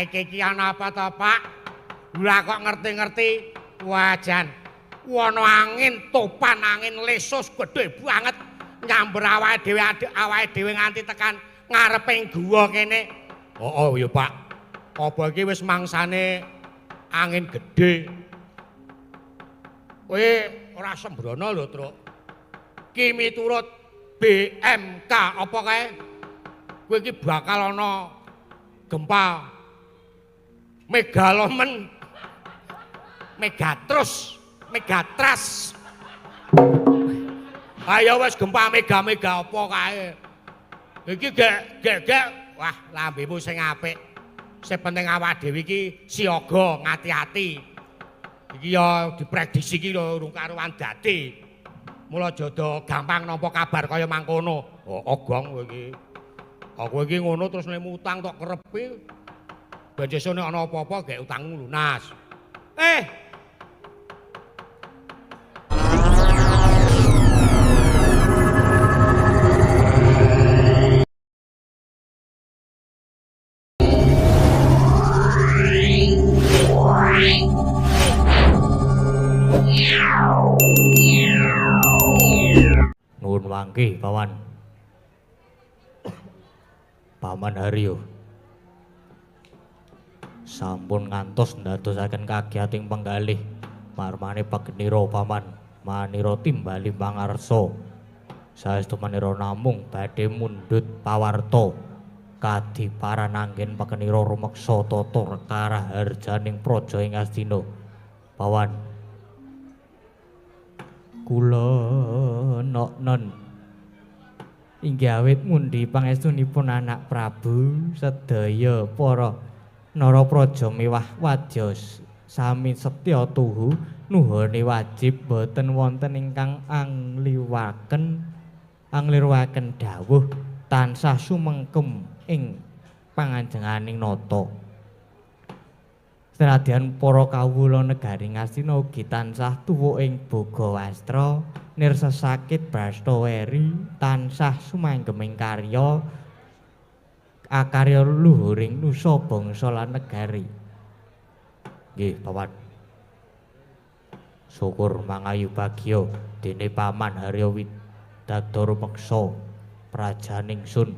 iki ana apa to, Pak? Lah kok ngerti-ngerti wajan. Wono angin, topan angin lesus gedhe banget nyamber awake dhewe nganti tekan ngareping guwa kene. Oh ya Pak. Apa iki wis mangsane angin gedhe. Kowe ora sembrono lho, Truk. Ki miturut BMK apa kae? Kowe iki bakal ana gempa megalomen megatras. Ayo wis gempa mega apa kae. Iki gek wah lambemu sing apik. Sing penting awak dhewe iki siaga ngati-ati. Iki ya diprediksi iki lho urung karuan dadi. Mula jodo gampang nampa kabar kaya mangkono. Oh, ogong kowe iki. Aku iki ngono terus nek utang tok kerepe. Ben sesuk nek ana apa-apa gek utangmu lunas. Nuwun wangke, Paman. Paman Haryo. Sampun ngantos ndadosaken kagiyating penggalih marmane pagenira Paman manira timbali pangarsa. Saestu manira namung badhe mundhut pawarta kadiparan anggen pagenira rumeksa tata karaharjaning praja ing Astina. Pawan kula non inggih awit mundi pangestunipun anak Prabu sedaya para narapraja miwah wadya sami setya tuhu nuhune wajib boten wonten ingkang angliruaken dawuh tansah sumengkem ing panganjenganing nata. Senadyan para kawula negari Ngastina ugi tansah tuwuh ing boga wastra nirsa sakit brastaweri tansah sumanggeming karya akarya luhuring nusa bangsa lan negari. Nggih, Paman. Syukur mangayu bagya dene Paman Haryo Widadara meksa prajaning sun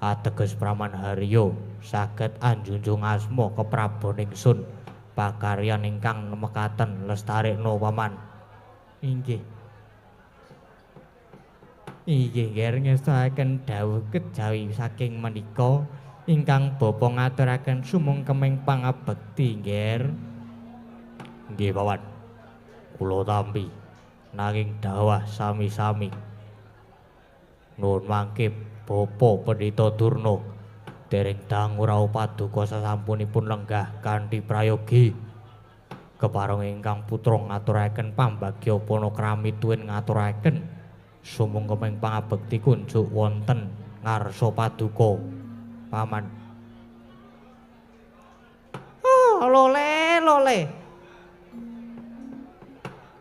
ateges Praman Haryo saged anjunjung asma keprabaning sun pakaryan ingkang mekaten lestarikna Paman. Inggih ger ngestakaken dawuh kejawi saking menika ingkang bapa ngaturaken sumengkeming pangabekti ger. Nggih Paman. Kula tampi nanging dawah sami-sami. Nuwun mangke Bapa Pendhita Durna dereng dangu rawuh paduka sasampunipun lenggah kanthi prayogi kepareng ingkang putra ngaturaken pambagya panakrami tuwin ngaturaken sumengkeming pangabekti kunjuk wonten ngarsa paduka Paman. Lole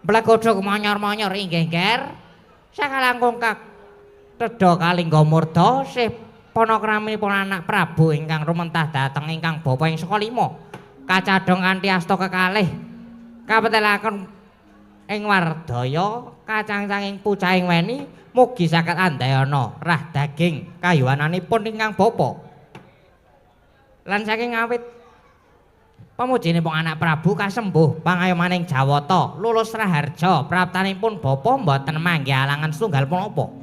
Blegodhog monyor-monyor inggih ger sakalangkung Tedha Kalingga Murda sih panakraminipun anak Prabu ingkang rumentah dhateng ingkang bapa ing saka 5 kacadhong kanthi asta kekalih kapetelaken ing Wardaya kacang-canging pucahing weni mugi saged andayana rah daging kayuwananipun ingkang bapa lan saking awit pamujinipun anak Prabu kasembuh pangayomaning Jawata lulus raharja praptanipun bapa mboten manggih alangan setunggal punapa.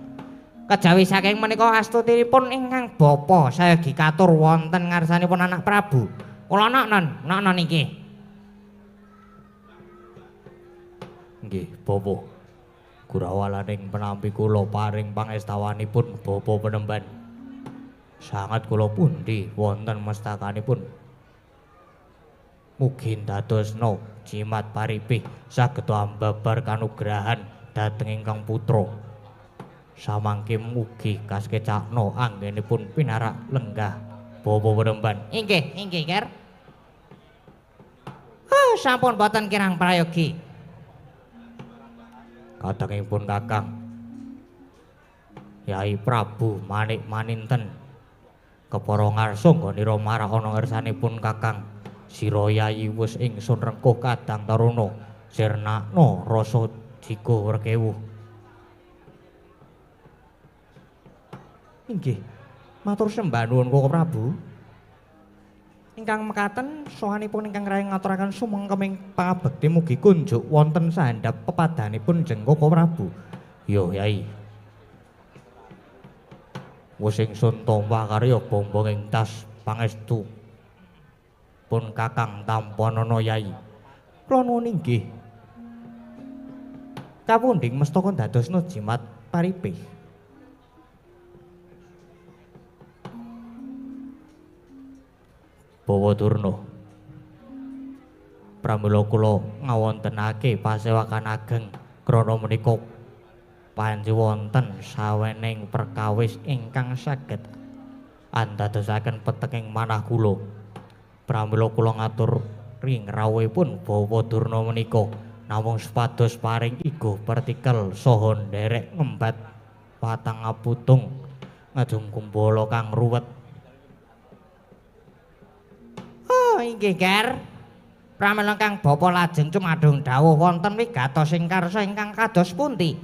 Kejawi saking menika astutinipun ingkang bapa sayagi katur wonten ngarsanipun anak Prabu. Kula non nggih. Nggih, Bapa. Gurawalaning penampi kula paring pangestawanipun Bapa Penemban. Sangat kula pundi wonten mestakanipun. Mugi dadosna jimat paripih saged ambabar kanugrahan dhateng ingkang putra. Samangke mugi kaskecakna anggenipun pinarak lenggah Bapa Penemban. Inggih Ger. Sampun boten kirang prayogi. Kadangipun Kakang Yai Prabu Manik Maninten Kepara ngarsa nggonira marah ana ngersanipun Kakang Sirayayi wis ingsun rengkuh kadang taruna sirnakna rasa jiga werkewuh. Inggih, matur sembah nuwun Koko Prabu. Ingkang mekaten sowanipun ingkang rayi ngaturaken sumengkeming pangabekti mugi kunjuk wonten sahendhap pepadanipun jeng Koko Prabu. Yo Yai. Wis ingsun tampa karya bombong ing tas pangestu pun Kakang Tampanana Yai. Kula nuwun inggih. Kapundhing mestaka dadosna jimat paripih. Bawadurna. Pramila kula ngawontenake pasewakan ageng krana menika panji wonten sawening perkawis ingkang saged andadosaken peteking manah kula. Pramila kula ngatur ring rawuhipun Bawadurna menika namung supados paring iguh partikel saha nderek ngembat patang aputung ngajeng kumbala kang ruwet. Oh inggih Ger. Pramila kang bapa lajeng cumadung dawuh wonten wigatos ing karsa ingkang kados pundi?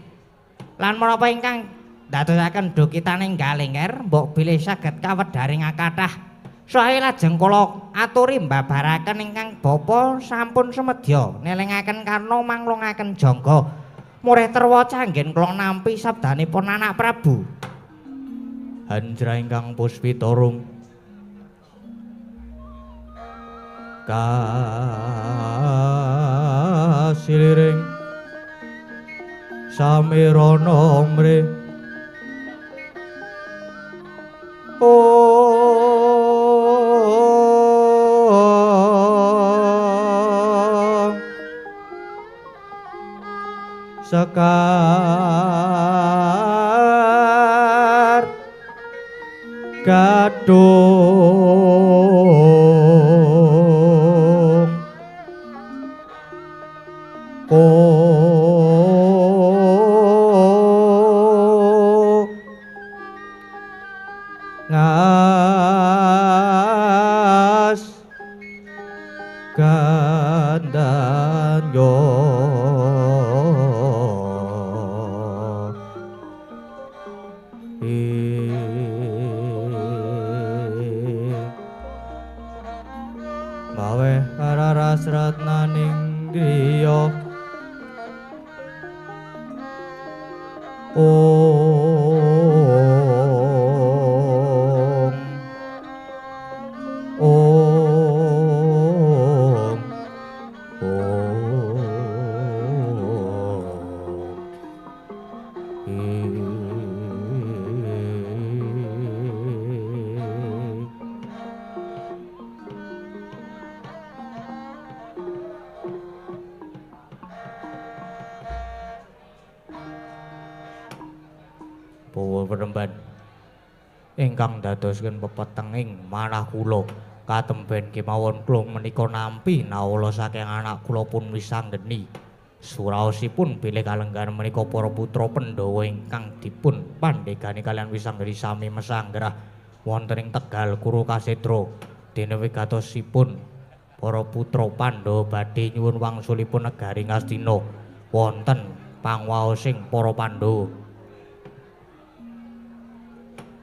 Lan menapa ingkang dadosaken dukitaning Galengger mbok bilih saged kawedaring kathah sae lajeng kula aturi mbabaraken ingkang bapa sampun sumedya nelingaken karna manglungaken jangga murih terwa canggen kula nampi sabdanipun anak Prabu. Hanjra ingkang Puspitarung kasiliring samirana mrih sekar gadung ngas gandanyo mawe araras ratnaning griya Bawa peremban ingkang dadosken pepetenging manah kula katemben kemawon kula menika nampi nawala saking anak kula pun wisanggeni suraosipun bilih kalenggan menika para putra Pandhawa ingkang dipun pandhegani kalian wisanggeni sami mesanggrah wonten ing Tegal Kurukasedra dene wigatosipun para putra Pandhawa badhe nyuwun wangsulipun negari Ngastina wonten pangwaosing para Pandhawa.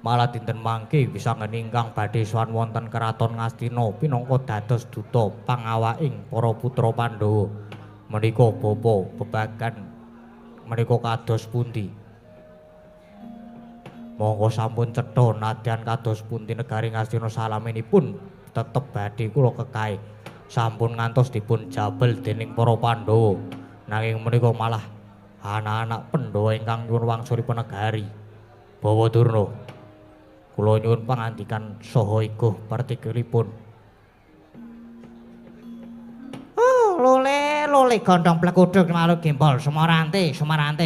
Malah dinten mangke wisanggeni ingkang badhe sowan wonten keraton Ngastina pinangka dados duta pangawaking para putra Pandhawa. Menika bapa bebagan menika kados pundi? Monggo sampun cetha nadyan kados pundi negari Ngastina salaminipun tetep badhe kula kekahe sampun ngantos dipun jabel dening para Pandhawa. Nanging menika malah anak-anak Pandhawa ingkang nyuwun wangsulipun negari. Bawadurna kula nyuwun pangandikan saha iguh partikelipun. Oh, lole gondhong plekudhuk malu gembol sumarante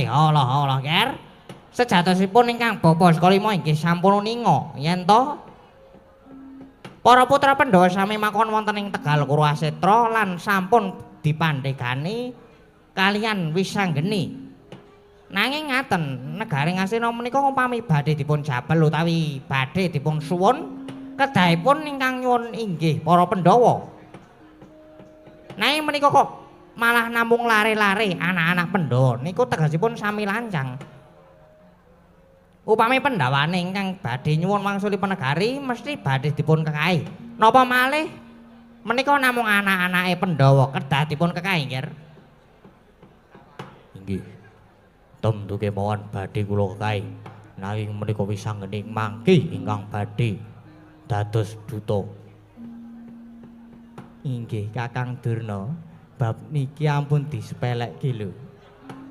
Allah Ger. Sejatosipun ingkang bapa sekalima inggih sampun ninga yen to para putra Pandhawa sami makon wonten ing Tegal Kurukasedra lan sampun dipandhegani kalian wisanggeni. Nanging ngaten negari Ngastina menika umpami badhe dipun jabel utawi badhe dipun suwun kedahipun ingkang nyuwun inggih para Pandhawa. Nanging menika kok malah namung lare-lare anak-anak Pandhawa niku tegasipun sami lancang. Upami Pandhawane ingkang badhe nyuwun wangsuli penegari mesti badhe dipun kekahi. Napa malih menika namung anak-anake Pandhawa kedah dipun kekahi, Nger? Inggih. Tentu kemawon badhe kula kekahi. Nanging menika wisanggening mangke ingkang badhe dados duta. Inggih Kakang Durna, bab niki ampun disepelekke lho.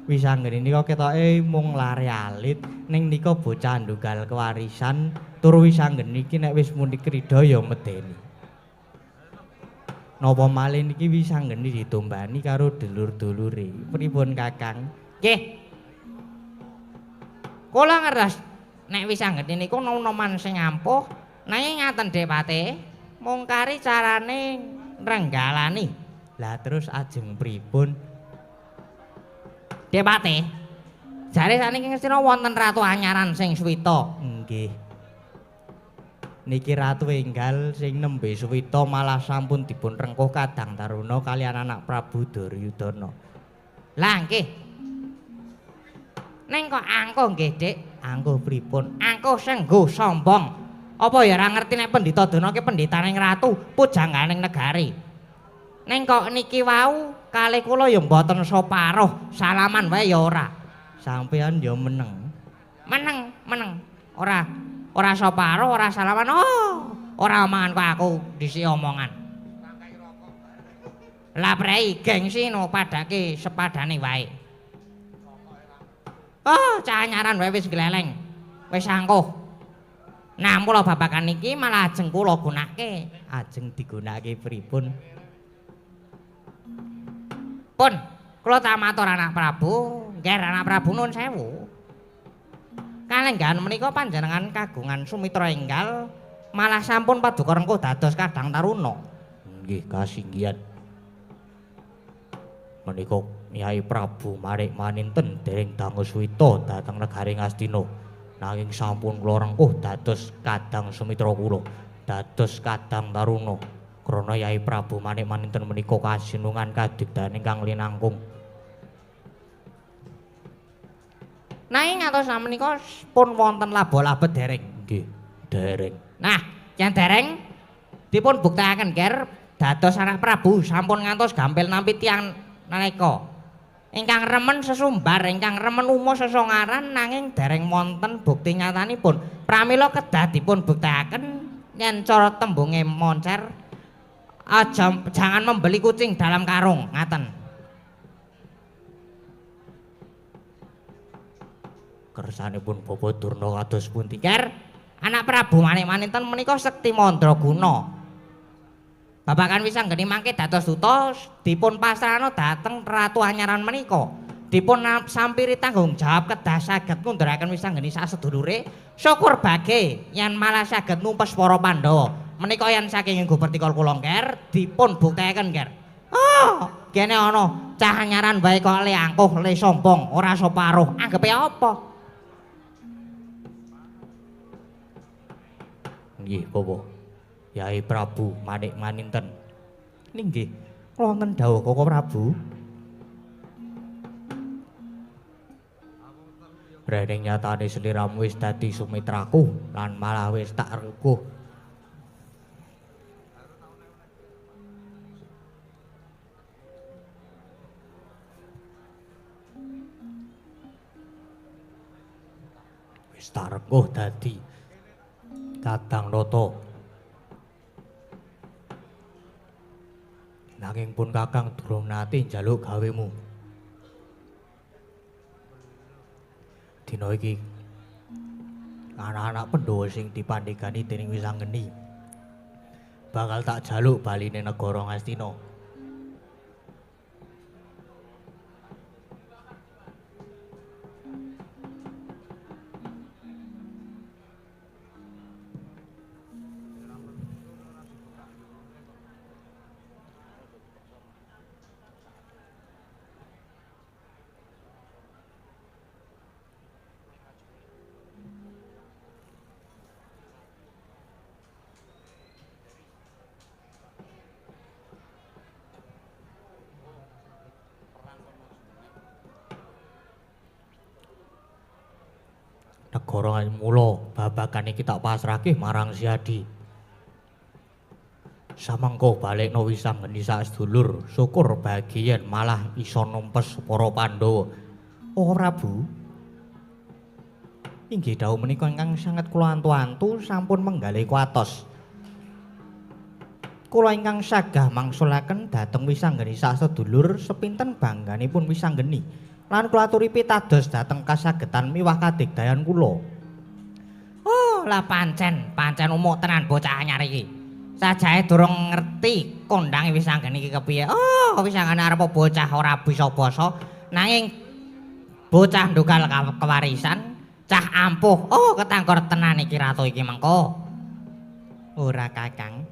Wisanggene nika ketoke mung lare alit ning nika bocah ndunggal kewarisan tur wisanggene iki nek wis muni krida ya medeni. Napa malih niki wisanggene ditumbani karo dulur-dulure. Pripun Kakang? Nggih. Kula ngeras nek wisanggene niku nom-noman sing ampuh nanging ngaten Depate mung kari carane nrenggalani. Lah terus ajeng pripun? Depate. Jare saniki ngestina wonten ratu anyaran sing suwita. Nggih. Niki ratu enggal sing nembe suwita malah sampun dipun rengkuh Kadang Taruna kaliyan anak Prabu Duryudana. Lah nggih. Ning kok angkuh nggih, Dik? Angkuh pripun? Angkuh senggo sombong. Apa ya ora ngerti nek Pendhita Dana ki pendhitaning ratu, pujangganing negari. Ning kok niki wau kalih kula ya mboten separuh, salaman wae ya ora. Sampeyan ya meneng. Meneng. Ora separuh, ora salaman. Oh, ora omongan kok aku disi omongan. Lah prei gengsi no padake sepadane wae. Oh, canyaran wae wis gleleng. Wis angkuh. Nah, mula babakan niki malah ajeng kula gunake. Ajeng digunakake pripun? Pun, kula tamatur anak Prabu, nggih anak Prabu nuwun sewu. Kalenggahan menika panjenengan kagungan sumitra enggal malah sampun paduka rengkuh dados Kadang Taruna. Nggih, kasinggihan. Menika Nyai Prabu Manik Maninten dereng dangu suwita dhateng negari Ngastina. Nanging sampun kula rengkuh dados Kadang sumitra kula, dados Kadang Taruna. Krana Nyai Prabu Manik Maninten menika kasinungan kadigdayan ingkang linangkung. Nanging ngantos samenika pun wonten laba-laba dereng. Nggih, dereng. Nah, yen dereng dipun buktekaken ger dados anak Prabu sampun ngantos gampil nampi tiyang nalika ingkang remen sesumbar, ingkang remen umo sesongaran nanging dereng wonten bukti nyatanipun. Pramila kedah dipun buktekaken yen cara tembunge moncer jangan membeli kucing dalam karung, ngaten. Kersanipun Bapak Durna kados pundi? Ker, anak Prabu Manik Maninten menika sekti mandraguna. Babakan wisanggeni mangke dados duta dipun pasrahna dhateng Ratu Anyaran menika. Dipun sampiri tanggung jawab kedah saged ngunduraken wisanggeni sasedulure. Syukur bage yen malah saged numpes para Pandhawa. Menika yen saking nggo pertikal kula Ker dipun buktekaken Ker. Oh, kene ana cah Anyaran wae kok le angkuh, le sombong, ora separuh. Anggepe apa? Nggih, Bapak. Yai Prabu Manik Maninten. Nggih, wonten dawuh Koko Prabu. Rene nyatane sliramu wis dadi sumitraku lan malah wis tak rengkuh. Wis tak rengkuh dadi Kadang Rata. Nanging pun Kakang durung nate njaluk gawemu. Dina iki anak-anak Pandhawa sing dipandhegani dening Wisanggeni bakal tak jaluk baline negara Ngastina. negara mula babagan iki tak pasrahke marang Si Adi. Samengko balekno Wisanggeni sak sedulur, syukur bahagia yen malah iso numpes para Pandhawa. Oh Prabu. Inggih dawuh menika ingkang sanget kula antu-antu sampun menggalih kuatos. Kula ingkang sagah mangsulaken dhateng Wisanggeni sak sedulur sepinten bangganipun Wisanggeni. Lan kula aturi pitados dhateng kasagetan miwah kadigdayan kula. Oh, lah pancen umuk tenan bocah anyar iki. Sajae durung ngerti kondange Wisanggeni iki kepiye. Oh, Wisanggeni arep bocah ora bisa basa nanging bocah ndunggal kewarisan, cah ampuh. Oh, ketangkor tenan iki ratu iki mengko. Ora Kakang.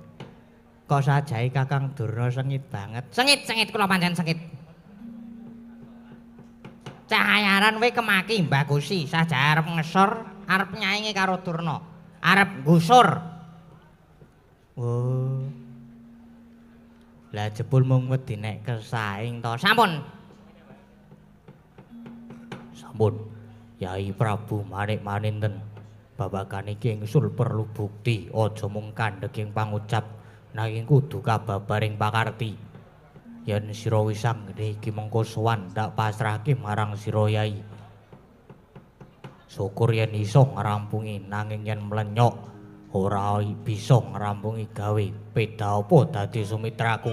Kok sajae Kakang Durna sengit banget. Sengit kula pancen sengit. Cahayaran we kemaki Mbah Gusi, sajae arep ngesor, arep nyaingi karo Durna. Arep gusur. Oh. Lah jebul mung wedi nek kesaing to. Sampun. Yai Prabu Manik Maninten. Babagan iki ingsul perlu bukti, aja mung kandheging pangucap, nanging kudu kababaring pakarti. Yen sira Wisanggeni iki mengko sowan ndak pasrahke marang sira Yai. Syukur yen iso ngrampungi, nanging yen mlenyok ora bisa ngrampungi gawe peda apa dadi sumitraku.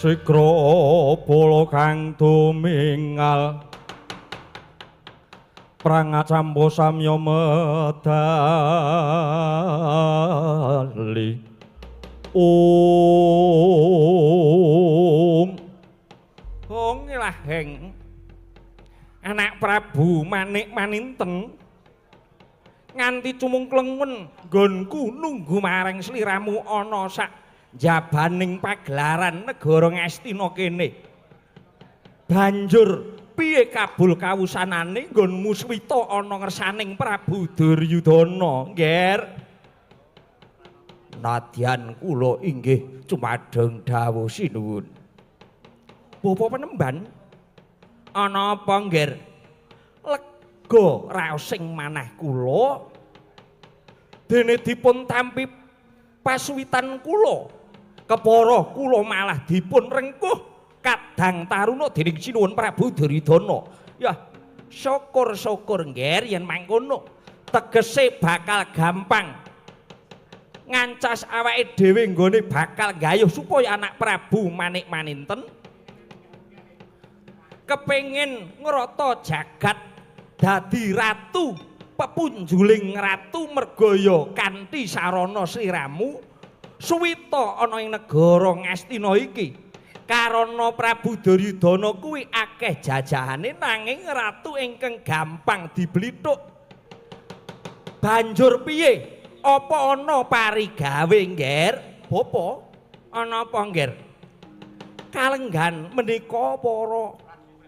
Sikra bala kang tumingal prangacampa samya medali Laheng anak Prabu Manik Maninten nganti cumungklengen nggonku nunggu marang sliramu ana sak jabaning pagelaran negara Ngastina kene. Banjur piye kabul kawusanane nggonmu swita ana ngersaning Prabu Duryudana, Nger? Nadyan kula inggih cumadeng dawuh sinuwun. Bapa Penemban, ana apa, Nger? Lega raosing manah kula dene dipun tampi pasuwitan kula. Kepara kula malah dipun rengkuh kadang taruna dening sinuwun Prabu Duryudana. Ya, syukur-syukur Nger yen mangkono. Tegese bakal gampang ngancas awake dhewe nggone bakal gayuh supaya anak Prabu Manik Maninten kepengin ngrata jagat dadi ratu, pepunjuling ratu mergaya kanthi sarana sliramu suwita ana ing negara Ngastina iki. Karana Prabu Duryudana kuwi akeh jajahane nanging ratu ingkang gampang diblithuk. Banjur piye? Apa ana parigawe, Nger? Bapa, ana apa, Nger? Kalenggan menika para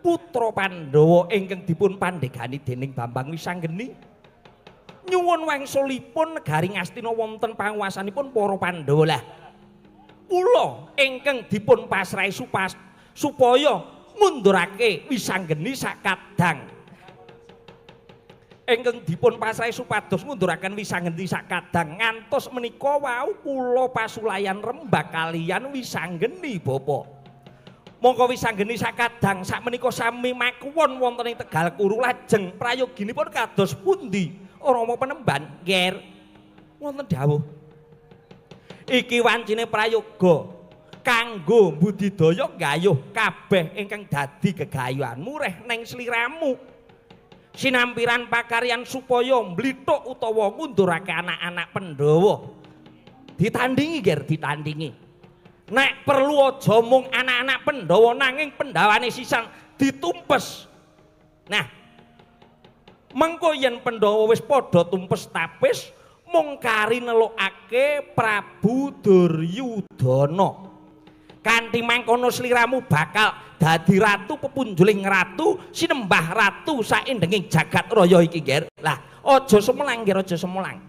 putra Pandhawa ingkang dipun pandhegani dening Bambang Wisanggeni nyuwun wangsulipun negari Ngastina wonten panguwasanipun para Pandhawa. Lah kula ingkang dipun pasrahi supaya ngundurake Wisanggeni sakadang ingkang dipun pasrahi supados ngunduraken Wisanggeni sakadang ngantos menika wau kula pasulayan rembag kaliyan Wisanggeni, Bapak. Mongko Wisanggeni sakadang sakmenika sami makuwon wonten ing Tegal Kuru lajeng prayoginipun kados pundi Rama Penemban, Nger? Wonten dawuh. Iki wancine prayoga kanggo budidaya gayuh kabeh ingkang dadi gegayuhanmu reh neng sliramu. Sinampiran pakaryan supaya mblithuk utawa ngundurake anak-anak Pandhawa. Ditandingi, Nger, ditandingi. Nek perlu aja mung anak-anak Pandhawa nanging Pandhawane sisan ditumpes. Nah, mengko yen Pandhawa wis padha tumpes tapis mung kari nelukake Prabu Duryudana. Kanthi mangkono sliramu bakal dadi ratu, pepunjuling ratu, sinembah ratu saindenging jagat raya iki, Nger. Lah, aja semulang, Nger, aja semulang.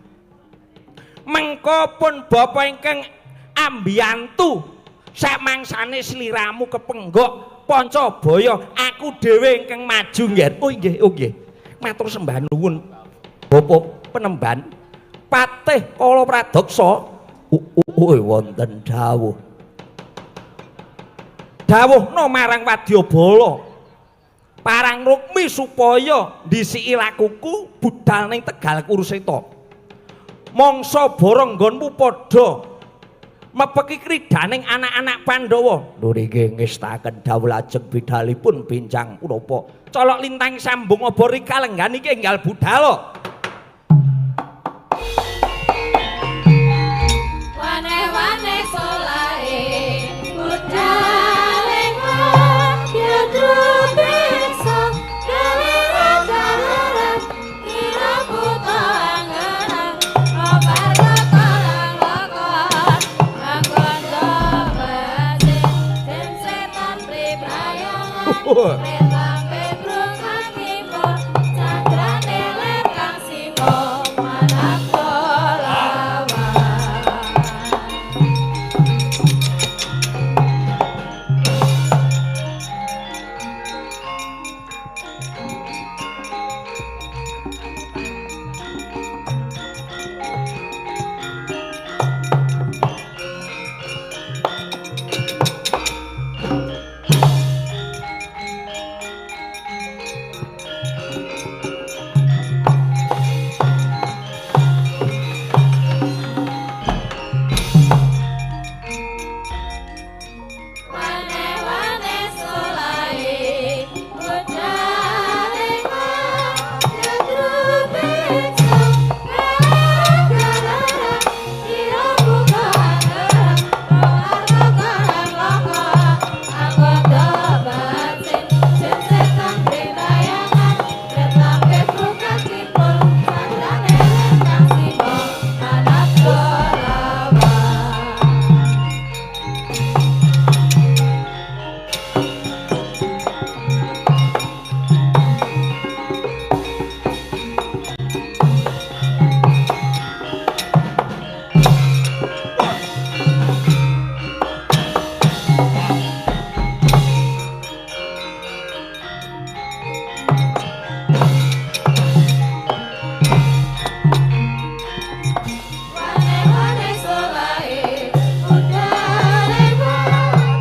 Mengko pun bapa ingkang ambiyantu sak mangsane sliramu kepenggok Pancabaya, aku dhewe ingkang maju, Nger. Oh nggih, oh nggih. Matur sembah nuwun Bapak Penemban. Patih Kala Pradaksa. Wonten dawuh. Dawuhna marang Wadyabala parang Rukmi supaya ndisiki lakuku budal ning Tegal Kurukseta. Mangsa bareng nggonmu padha mepeki kridaning anak-anak Pandhawa. Lho nggih ngestaken dawuh lajeng bidalipun bincang punapa. Colok lintang sambung obor kalenggan iki enggal budal. Waneh-waneh solae budal ing ya dubeksa galera-galera kira buta angen obar kotorang lokon Lambe brungan kimpul candrane ler kang simo manapa lawan. Wane-wane solae budale nyadrupiksa gara-gara ira buka anggaran rolar lokoran anggota batin jensetan pribayangan retlampe buka kimpul candrane kang simo anak dolawan. Wane-wane solae budale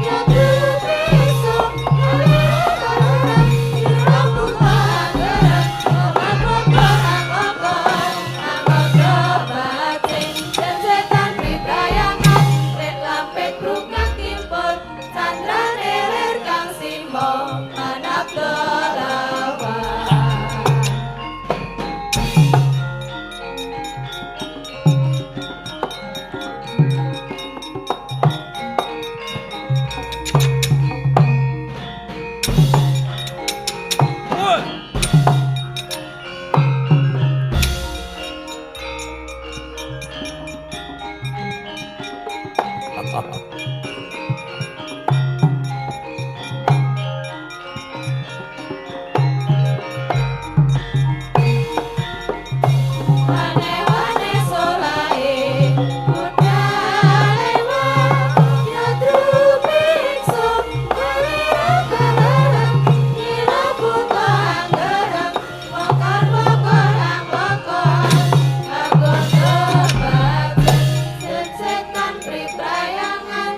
nyadrupiksa gara-gara ira buka anggaran rolar lokoran anggota batin jensetan pribayangan retlampe brungan kimpul candrane ler kang simo manap dolawan. Wane-wane solae budale nyadrupiksa gara-gara ira buka anggaran bokor-bokoran anggota batin jensetan pribayangan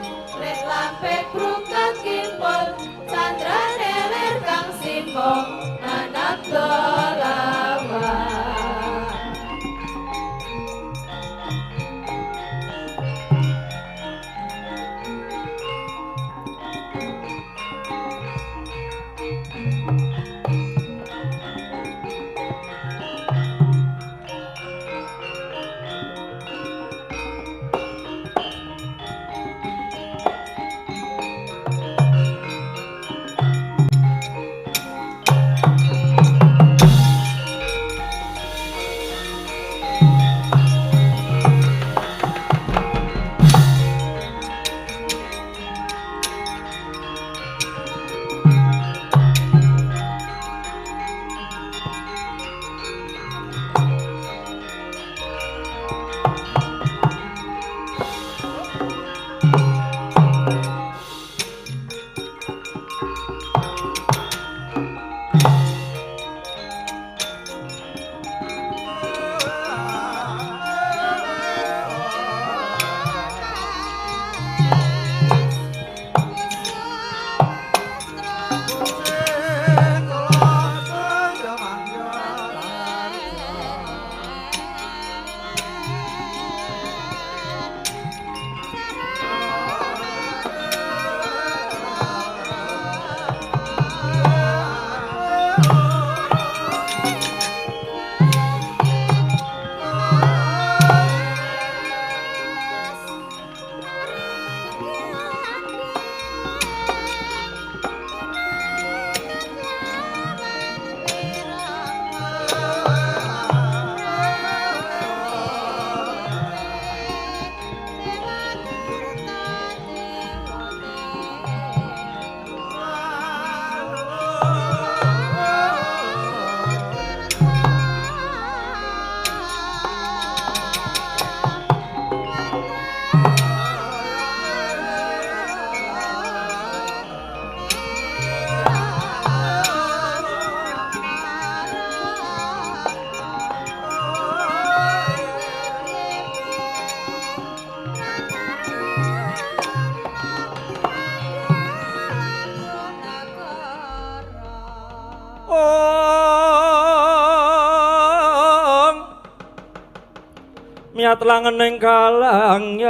niat langening kalangyang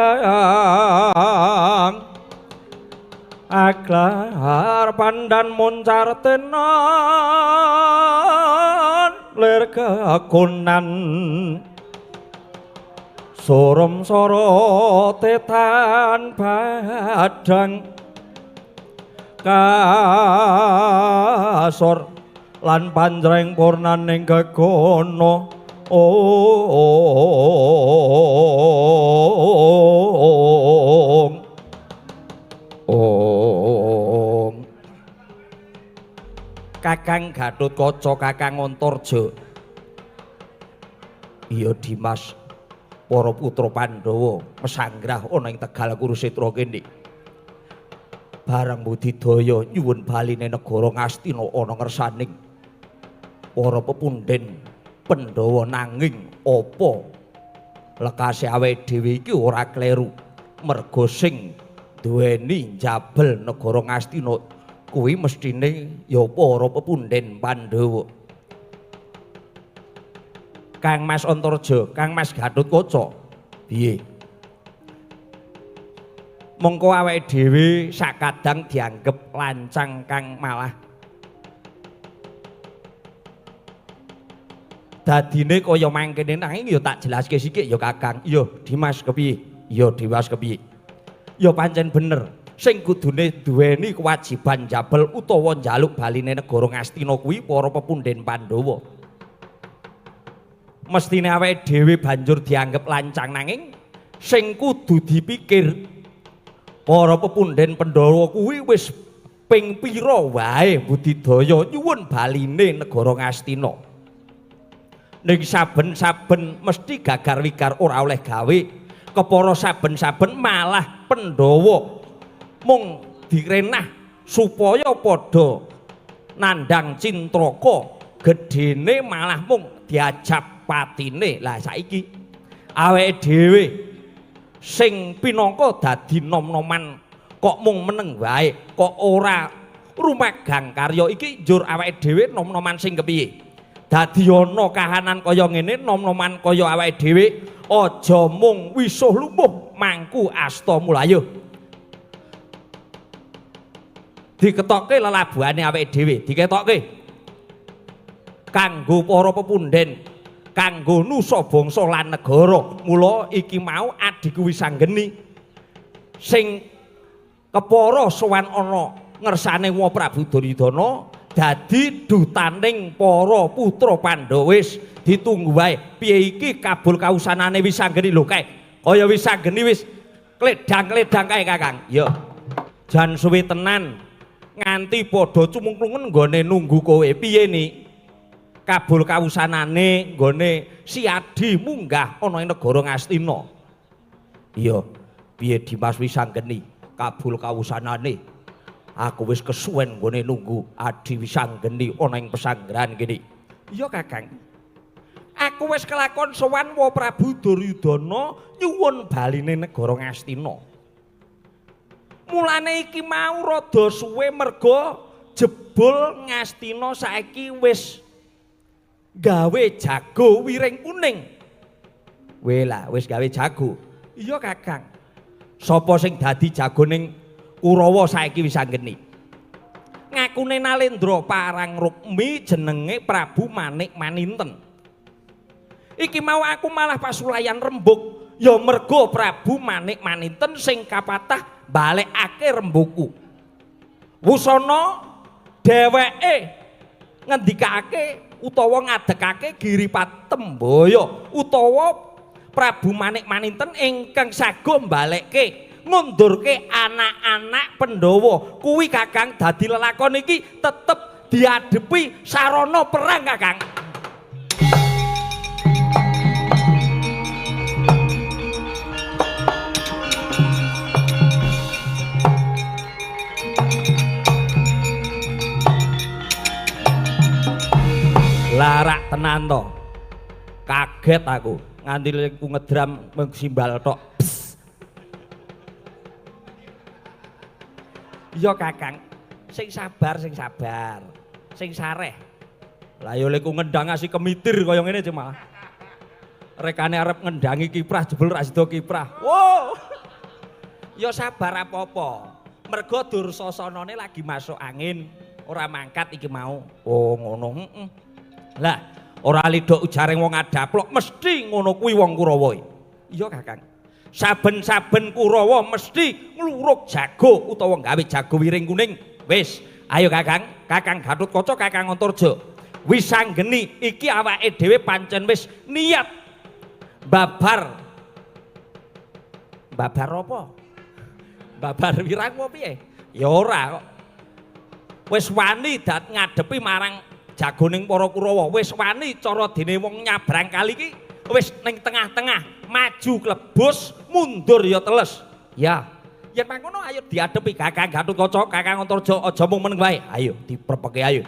aglar pandan moncar tenan lir kekonan sorom soro tetan badang kasor lan panjreng purnaning gegono Kakang Gatotkaca Kakang Antarja iya Dimas para putra Pandhawa mesanggrah ana ing Tegal Kurusetra kene barang budidaya nyuwun baline negara Ngastina ana ngersaning para pepunden Pandhawa nanging apa lekase awake dhewe iki ora kleru merga sing duweni njabel negara Ngastina kuwi mestine ya para pepunden Pandhawa. Kang Mas Antarja, Kang Mas Gatotkaca. Piye? Mengko awake dhewe sakadang dianggep lancang kang malah dadine kaya mangkene nanging ya tak jelaske sithik ya Kakang. Iya, Dimas kepiye? Iya, Dimas kepiye? Ya pancen bener. Sing kudune duweni kewajiban njabel utawa njaluk baline negara Ngastina kuwi para pepunden Pandhawa. Mestine awake dhewe banjur dianggep lancang nanging sing kudu dipikir para pepunden Pandhawa kuwi wis ping pira wae budidaya nyuwun baline negara Ngastina. Ning saben-saben mesti gagar-wigar ora oleh gawe, kepara saben-saben malah Pandhawa mung direnah supaya padha nandhang cintraka, gedene malah mung diajab patine. Lah saiki awake dhewe sing pinangka dadi nom-noman kok mung meneng wae, kok ora rumagang karya iki njur awake dhewe nom-noman sing kepiye? Dadi ana kahanan kaya ngene nom-noman kaya awake dhewe aja mung wisuh lumpuh mangku asta mulayuh. Diketokke lelabuhane awake dhewe, diketokke kanggo para pepunden, kanggo nusa bangsa lan negara. Mula iki mau adiku Wisanggeni sing kepara sowan ana ngersane Wa Prabu Duryudana dadi dutaning para putra Pandhawa. Wis ditunggu wae. Piye iki kabul kausanane Wisanggeni lho kae. Kaya Wisanggeni wis kledang-kledang kae Kakang. Ya. Jan suwe tenan nganti padha cumung-cungen nggone nunggu kowe. Piye ni? Kabul kawusanane nggone Siadi munggah ana ing negara Ngastina. Iya, piye Dimas Wisanggeni? Kabul kawusanane. Aku wis kesuwen nggone nunggu Adi Wisanggeni ana ing pesanggrahan kene. Iya, Kakang. Aku wis kelakon sowan Wa Prabu Duryudana nyuwun baline negara Ngastina. Mulane iki mau rada suwe merga jebul Ngastina saiki wis gawe jago wiring kuning. Wela wis gawe jago. Iya Kakang. Sapa sing dadi jagoning Kurawa saiki Wisanggeni? Ngakune Nalendra Parangrukmi jenenge Prabu Manik Maninten. Iki mau aku malah pasulayan rembug ya merga Prabu Manik Maninten sing kapatah balekake rembugku. Wusana dheweke ngendikake utawa ngadekake Giripatemboyo utawa Prabu Manik Maninten ingkang sago mbalekke ngundurke anak-anak Pandhawa kuwi Kakang. Dadi lelakon iki tetep diadepi sarana perang Kakang. Larak tenan to. Kaget aku nganti ku ngedram mung simbal tok. Iya Kakang, sing sabar, sing sabar. Sing sareh. Lah ya lek ku ngendang asih kemitir kaya ngene cuma. Rekane arep ngendangi kiprah jebul ra sida kiprah. Wo. Ya sabar apa-apa. Mergo Dursasanane lagi masuk angin, ora mangkat iki mau. Oh, ngono. Lah, ora lidok ujaring wong adaplok mesti ngono kuwi wong Kurawa. Iya, Kakang. Saben-saben Kurawa mesti nglurug jago utawa gawe jago wiring kuning. Wis, ayo Kakang, Kakang Gatotkaca, Kakang Antarja. Wis anggeni iki awake dhewe pancen wis niat babar. Babar apa? Babar wirang apa piye? Ya ora kok. Wis wani dat ngadepi marang jagoning para Kurawa. Wis wani cara dene wong nyabrang kali iki wis ning tengah-tengah, maju klebus, mundur ya teles. Ya. Yen mangkono ayo diadepi Kakang Gatotkaca, Kakang Antarja aja mung meneng wae. Ayo diprepeke ayo.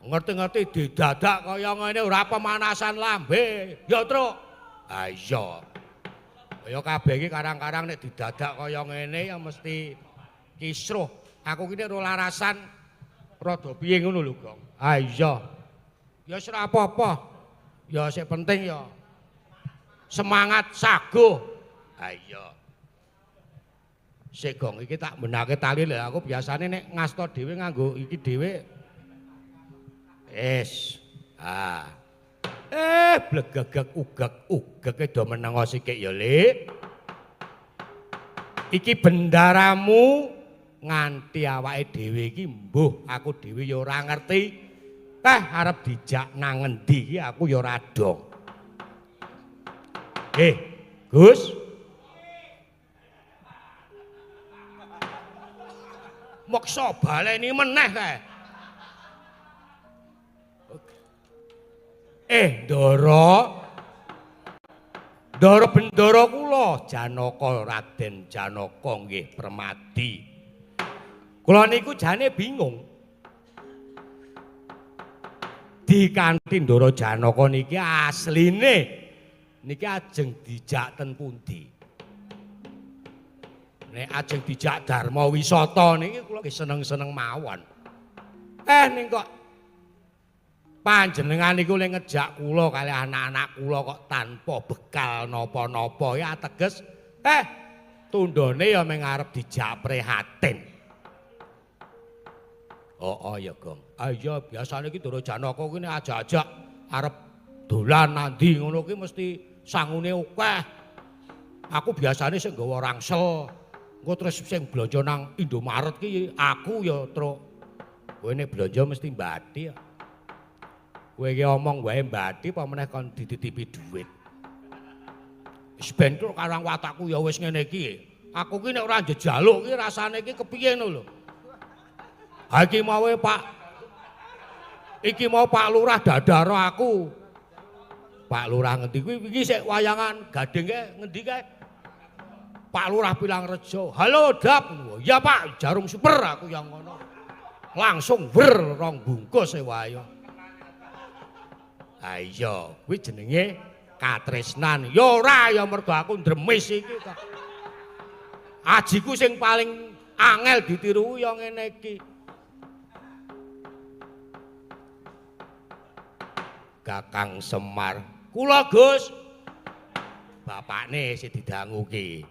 Ngerti-ngerti didadak kaya ngene ora pemanasan lambe. Ya, Truk. Ha iya. Kaya kabeh iki karang-karang nek didadak kaya ngene ya mesti kisruh. Aku ki nek ora larasan rada piye ngono lho, Gong. Ha iya. Ya wis ora apa-apa. Ya sing penting ya semangat saguh. Ha iya. Sik Gong iki tak benake tali lho. Aku biasane nek ngasta dhewe nganggo iki dhewe. Wis. Ah. Blegegek ugek do menengo sikik ya, Lik. Iki bendaramu nganti awake dhewe iki mbuh aku dhewe ya ora ngerti. Arep dijak nang ngendi iki aku ya ora dong. Gus. Moksa baleni meneh kae. Ndara bendara kula Janaka Raden Janaka nggih Permadi. Kula niku jane bingung. Di kanthi Ndara Janaka niki asline niki ajeng dijak ten pundi? Nek ajeng dijak Dharma Wisata niki kula seneng-seneng mawon. Ning kok panjenengan niku le ngejak kula kali anak-anak kula kok tanpa bekal napa-napa ya ateges tundone ya mung arep dijak prihatin. Oh ya Gong. Iya biasane iki Ndara Janaka kuwi nek ajak-ajak arep dolan nandi ngono kuwi mesti sangune akeh. Aku biasane sing nggawa rangsel. Engko terus sing blanja nang Indomaret ki aku ya, Truk. Kowe nek blanja mesti mbati ya. Kowe iki omong wae mbati apa meneh kon dititipi dhuwit. Wis ben Truk karang watakku ya wis ngene iki. Aku ki nek ora njejaluk ki rasane iki kepiye ngono lho. Ha iki mau Pak Lurah dadaro aku. Pak Lurah ngendi kuwi iki sik wayangan gading kae ngendi kae? Pak Lurah Pilangrejo. Halo Dap. Ya Pak, jarum super aku yang ngono. Langsung wer rong bungkus wae. Ha iya, kuwi jenenge katresnan. Ya ora ya mergo aku ndremis iki kok. Ajiku sing paling angel ditiru ya ngene iki. Kakang Semar. Kula Gus. Bapakne sing didangu ki.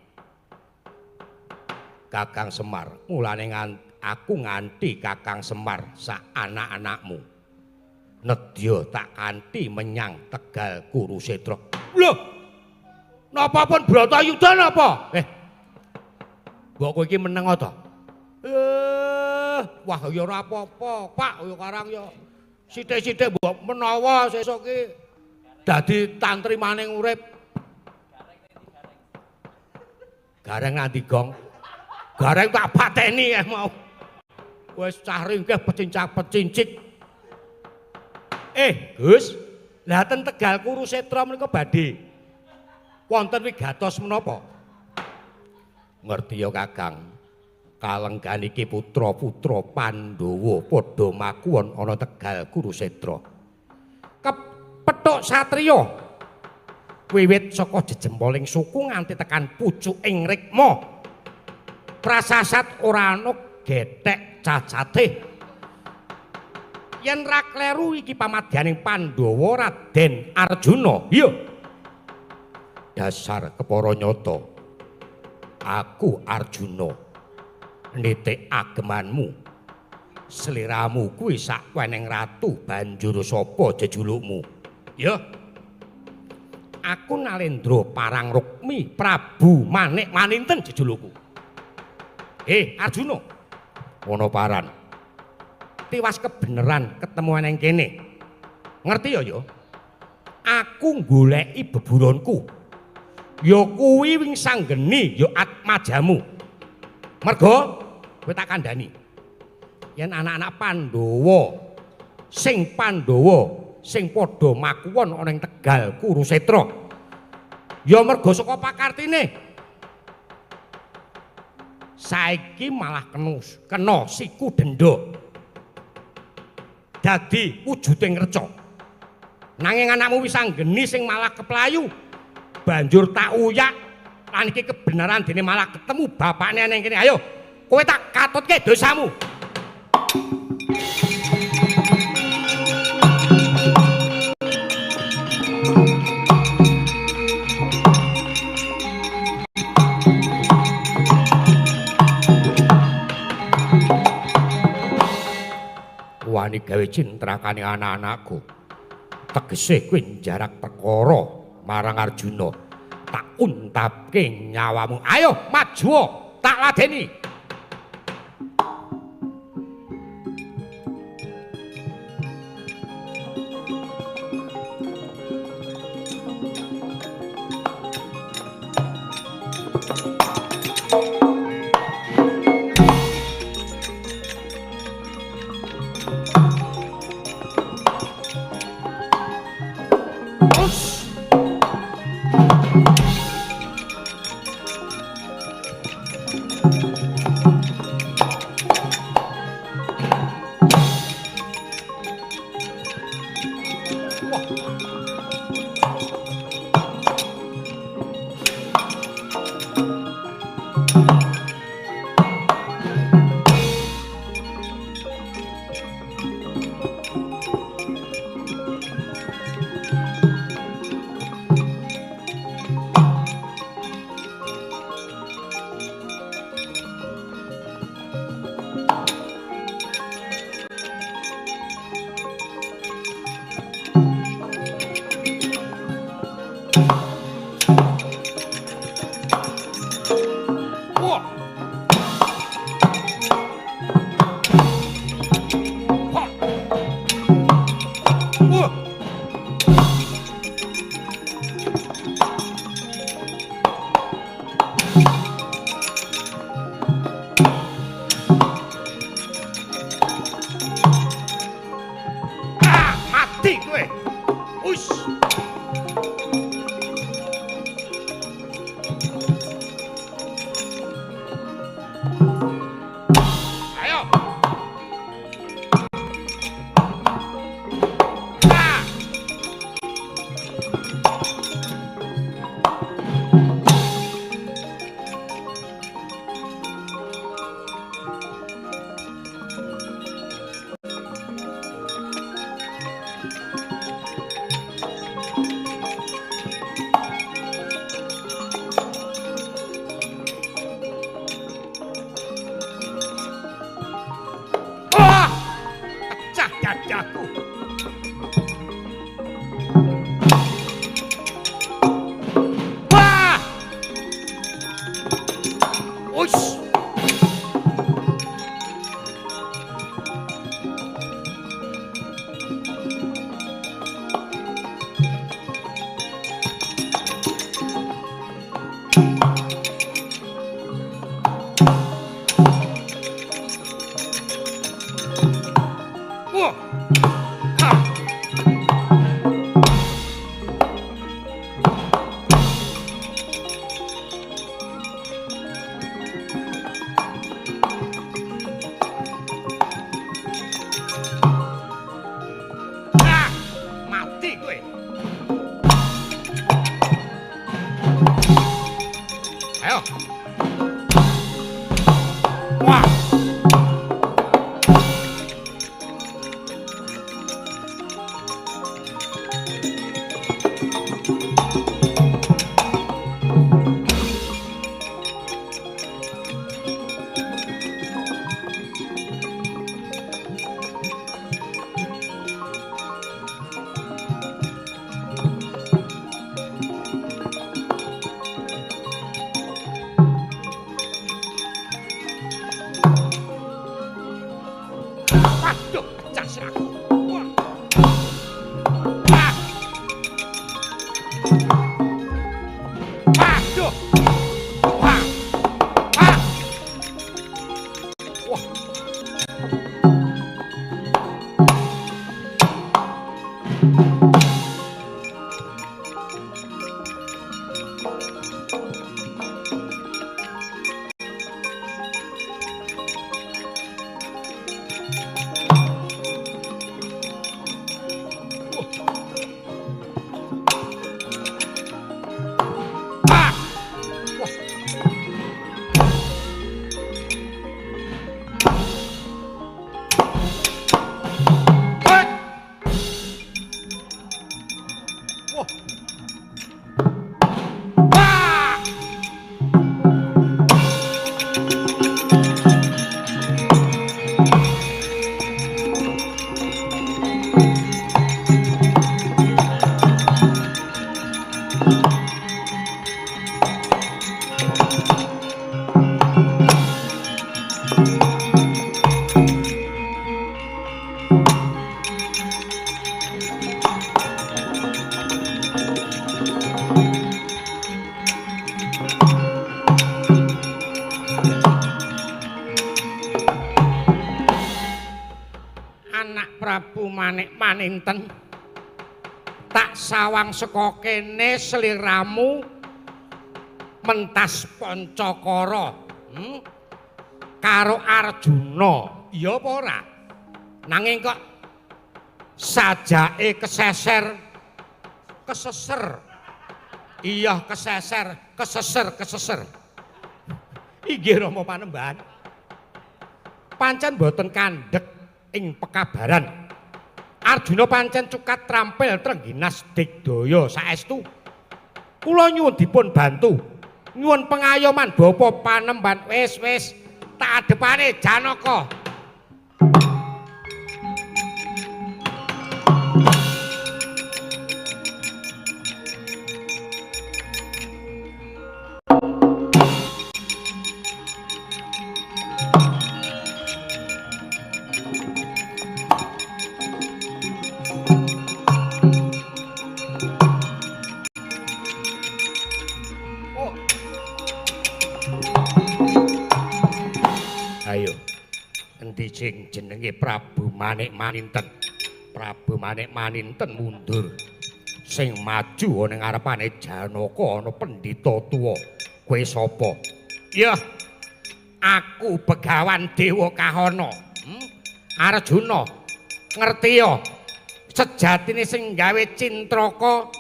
Kakang Semar, mulane aku nganti Kakang Semar sak anak-anakmu. Nedya tak kanthi menyang Tegal Kurusetra. Lho. Napa pun Bratayuda napa? Mbok kowe iki meneng ta? Wah ya ora apa-apa, Pak, ya karang ya. Sithik-sithik mbok menawa sesuk ki dadi tantri maning urip. Gareng nanti Gong. Gareng tak pateni mau. Wis cah ringkeh pecincak-pecincik. Gus, lah ten Tegal Kurusetra menika badhe wonten wigatos menapa? Ngerti ya Kakang. Kalenggan iki putra-putra Pandhawa padha makuwon ana Tegal Kurusetra. Kepethuk satriya wiwit saka jejempoling suku nganti tekan pucuking rikma. Prasasat ora ana gethek cacate. Yen ra kleru iki pamadyaning Pandhawa Raden Arjuna. Iya. adhedhasar kepara nyata. Aku Arjuna nitik agemanmu. Sliramu kuwi sakweneng ratu banjur sapa jejulukmu? Ya. Aku Nalendra Parangrukmi Prabu Manik Maninten jejulukku. Arjuna. Ana paran. Tiwas kebeneran ketemu nang kene. Ngerti ya? Aku goleki beburonku. Ya kuwi wing sanggeni ya atmajamu. Mergo kowe tak kandhani. Yen anak-anak Pandhawa sing padha makuwon ana ing Tegal Kurusetra. Ya mergo saka pakartine. Saiki malah kena siku denda. Dadi wujude ngreca. Nanging anakmu wis anggeni sing malah keplayu. Banjur tak uyak lan iki kebenaran dene malah ketemu bapakne ning kene. Ayo, kowe tak katutke dosamu. Wani gawe cintrakane anak-anakku. Tegese kowe njarak perkara marang Arjuna. Tak untapke nyawamu. Ayo maju, tak ladeni. Prabu Manik Maninten. Tak sawang saka kene sliramu mentas Pancakara. Karo Arjuna. Iya apa ora? Nanging kok sajake keseser keseser. Iya keseser. Inggih Rama Panembahan. Pancen boten kandhek ing pekabaran. Arjuna pancen cukat trampil trengginas digdaya saestu. Kula nyuwun dipun bantu. Nyuwun pengayoman Bapa Panembahan. Wis tak adepane Janaka. Ayo, endi sing jenenge Prabu Manik Maninten? Prabu Manik Maninten mundur. Sing maju ana ngarepane Janaka ana pendhita tuwa. Kowe sapa? Yah, aku Begawan Dewa Kahana. Arjuna, ngerti ya? Sejatine sing gawe cintraka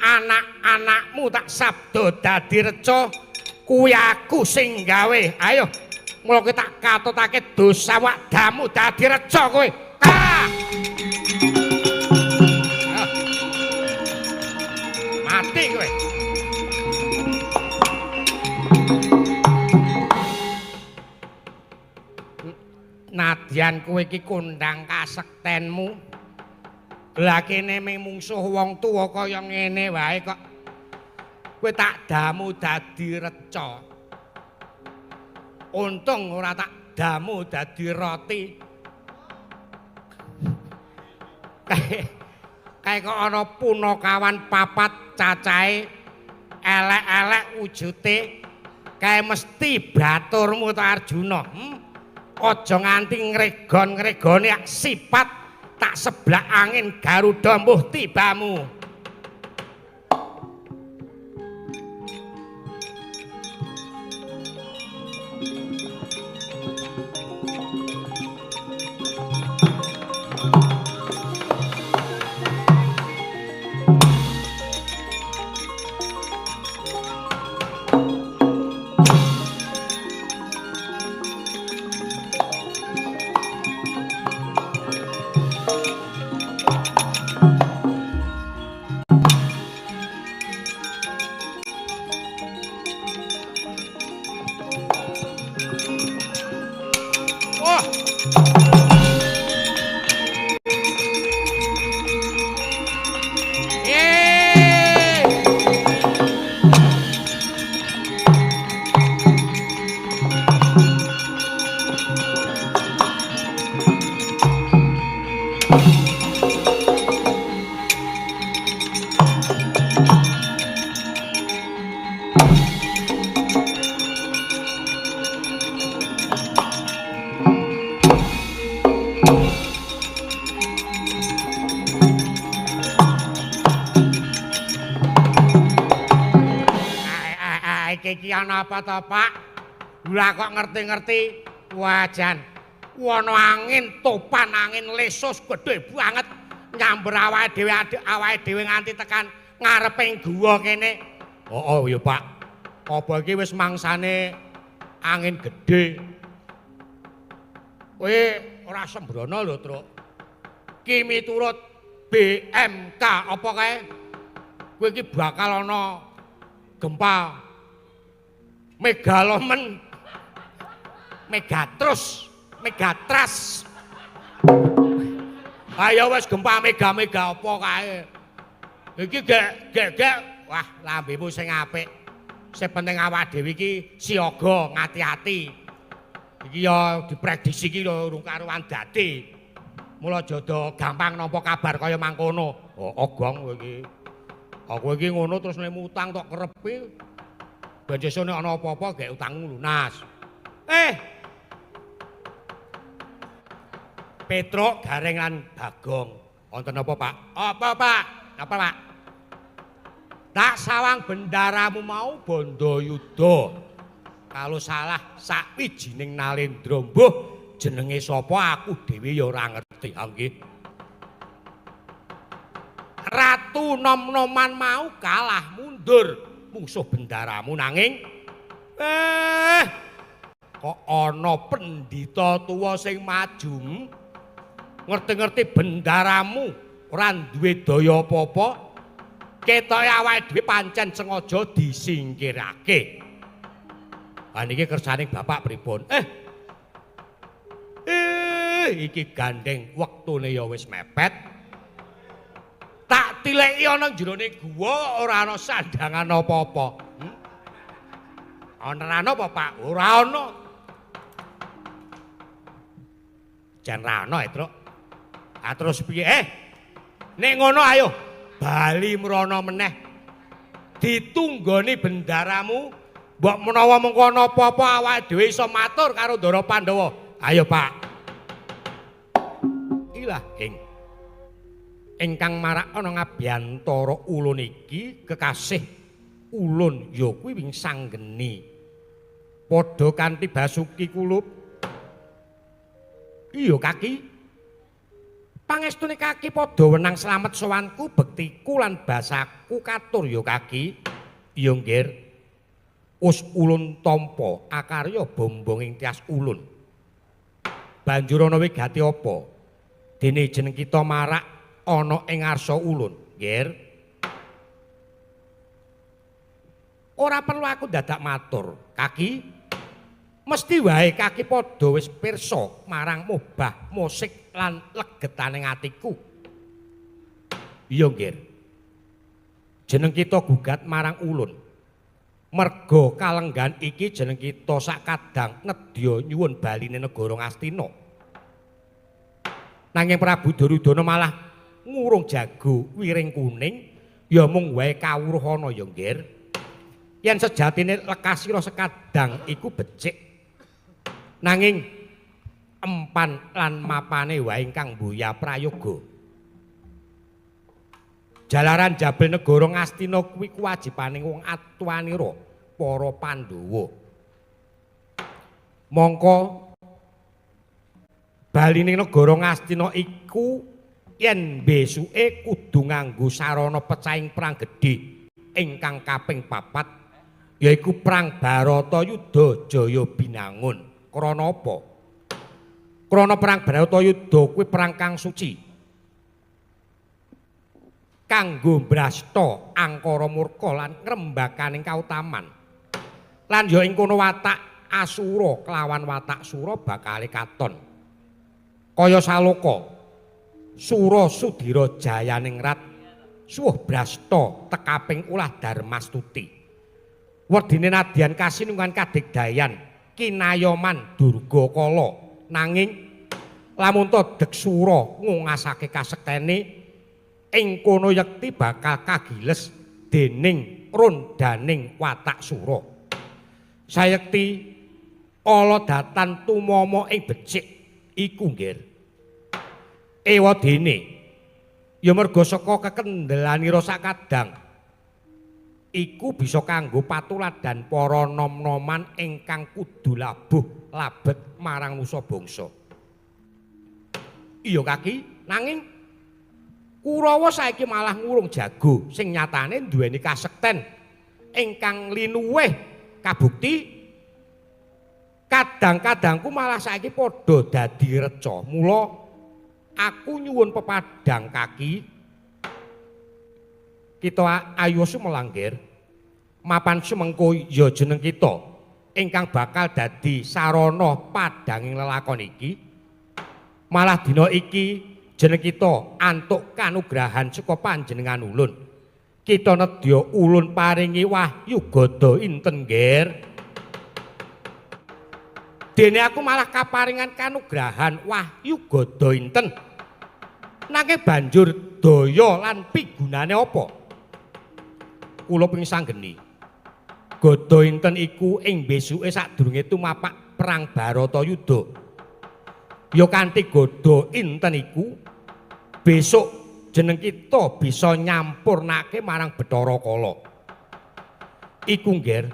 anak-anakmu tak sabda dadi reca kuwi aku sing gawe. Ayo mula kowe tak katutake dosa wakdamu dadi reca kowe. Mati kowe. Nadyan kowe iki kondang kasektenmu. Lah kene mungsuh wong tuwa kaya ngene wae kok kowe tak damu dadi reca. Untung ora tak damu dadi roti. Kae kok ana punakawan papat cacahe elek-elek wujute kae mesti baturmu ta Arjuna. Aja nganti ngregon-ngregone sifat tak seblak angin Garuda mbuh tibamu. Iki ana apa to, Pak? Lah kok ngerti-ngerti wajan. Wono angin topan angin lesus gedhe banget nyamber awake dhewe nganti tekan ngareping guwa kene. Oh ya, Pak. Apa iki wis mangsane angin gedhe. Kowe ora sembrono lho, Truk. Ki miturut BMK apa kae? Kowe iki bakal ana gempa megalomen megatras ayo wis gempa mega apa kae iki gek wah lambemu sing apik sing penting awak dhewe iki siaga ngati-ati iki ya diprediksi iki lho urung karuan dadi mula jodo gampang nampa kabar kaya mangkono ogong kowe iki ngono terus nemu utang tok kerepi ben sesuk nek ana apa-apa gek utangmu lunas. Petruk, Gareng lan Bagong. Wonten apa, Pak? Apa, Pak? Apa, Pak? Tak sawang bendaramu mau Bandayuda. Kalau salah sakwijining Nalendra mbuh jenenge sapa aku dhewe ya ora ngerti. Ha nggih. Ratu nom-noman mau kalah mundur mungsuh bendaramu nanging kok ana pendhita tuwa sing maju ngerti-ngerti bendaramu ora duwe daya apa-apa ketoke awake dhewe pancen sengaja disingkirake. Lah niki kersaning bapak pripun? Iki gandeng wektune ya wis mepet. Tak tileki ana jerone guwa ora ana sandangan apa-apa. Ana apa, Pak? Ora ana. Jan ra ana, Truk. Ah terus piye? Nek ngono ayo bali mrana meneh. Ditunggoni bendaramu. Mbok menawa mengko ana apa-apa awake dhewe iso matur karo Ndara Pandhawa. Ayo, Pak. Ilah, ingkang marak ana ngabiyantara ulun iki kekasih ulun ya kuwi Wingsanggeni. Padha kanthi Basuki Kulup. Iya, Kaki. Pangestune Kaki padha wenang slamet sowanku bektiku lan basaku katur ya, Kaki. Iya, nggih. Us ulun tampa akarya bombong ing tias ulun. Banjur ana wigati apa? Dene jeneng kita marak ana ing ngarsa ulun, nggih. Ora perlu aku dadak matur, Kaki. Mesti wae Kaki padha wis pirsa marang mubah musik lan legetaning atiku. Iya, nggih. Jeneng kita gugat marang ulun. Merga kalenggan iki jeneng kita sakadang nedya nyuwun baline negara Ngastina. Nanging Prabu Duryudana malah ngurung jago wiring kuning ya mung wae kawruh ana ya nggir. Yen sejatine lekasira sekadang iku becik. Nanging empan lan mapane wae ingkang mboya prayoga. Jalaran jabel negara Ngastina kuwi kewajibaning wong atuwanira para Pandhawa. Mongko baline negara Ngastina iku yen besuke kudu nganggo sarana pecahing perang gedhe ingkang kaping 4 yaiku perang Baratayuda Jaya Binangun. Krana apa? Krana perang Baratayuda kuwi perang kang suci. Kanggo brasta angkara murka lan ngrembakaning kautaman. Lan ya ing kono watak Asura kelawan watak Sura bakale katon. Kaya saloka Sura Sudira Jayaningrat suwuh brasta tekaping ulah Darmastuti. Wedine nadyan kasinungan kadigdayan kinayoman Durga Kala nanging lamun ta Deksura ngungasake kasektene ing kono yekti bakal kagiles dening rondaning watak Sura. Sayekti ala datan tumama ing becik iku nggir. Ewadene ya merga saka kekendelanira sakadang iku bisa kanggo patuladan para nom-noman ingkang kudu labuh labet marang nusa bangsa. Iya Kaki, nanging Kurawa saiki malah ngurung jago sing nyatane duweni kasekten ingkang linuwih kabukti kadang-kadangku malah saiki padha dadi reca. Mula aku nyuwun pepadang Kaki kita ayo sumelanggir mapan sumengko ya jeneng kita ingkang bakal dadi sarana padanging lelakon iki. Malah dina iki jeneng kita antuk kanugrahan saka panjenengan ulun. Kita nedya ulun paringi wahyu gada inten nggir. Dene aku malah kaparingan kanugrahan wahyu gada inten. Nanging banjur daya lan pigunane apa? Kula Wingsanggeni. Gada inten iku ing besuke sadurunge tumapak perang Baratayuda. Ya kanthi godha inten iku besok jeneng kita bisa nyampurnake marang Bathara Kala. Iku ngger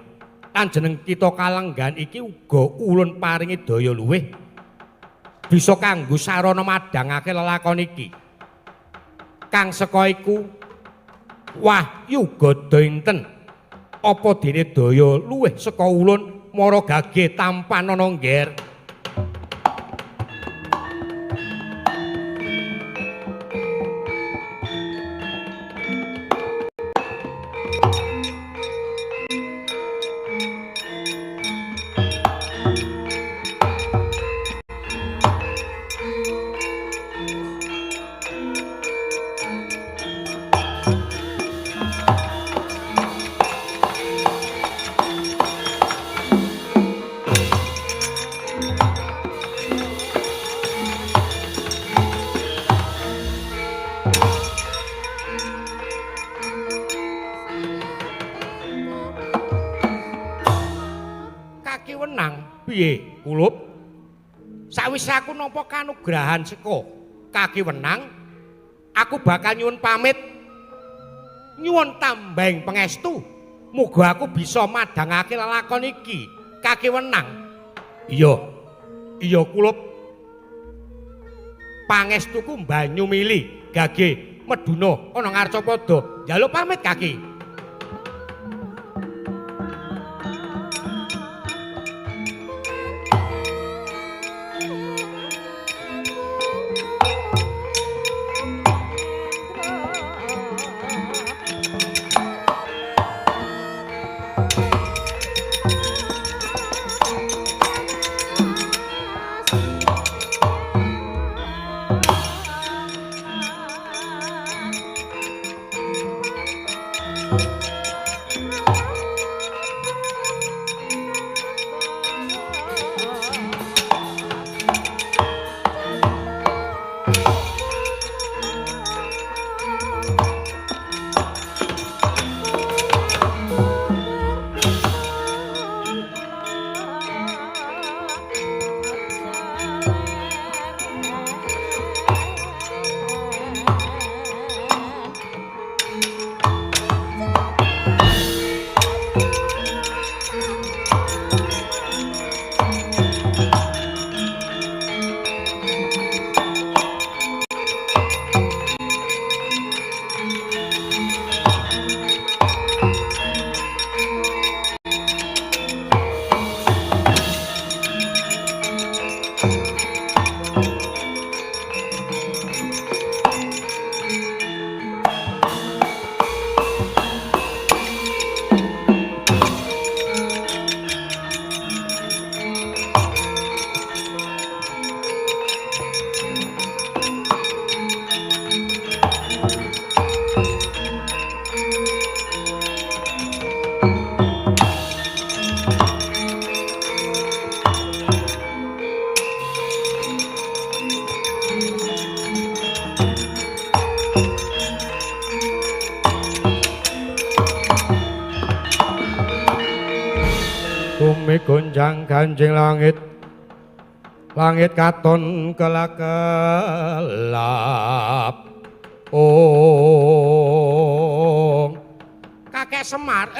lan jeneng kita Kalenggan iki uga ulun paringi daya luwih bisa kanggo sarana madhangake lelakon iki. Kang saka iku wahyu godha inten apa dene daya luwih saka ulun mara gage tampan ana ngger. Piye, Kulup? Sawise aku nampa kanugrahan saka Kaki Wenang, aku bakal nyuwun pamit. Nyuwun tambahing pangestu, muga aku bisa madhangake lelakon iki, Kaki Wenang. Iya. Iya, Kulup. Pangestuku banyu mili, gage meduna ana Ngarcapada. Njaluk pamit, Kaki. Bumi gonjang ganjing langit, langit katon kelap. Kakek Semar,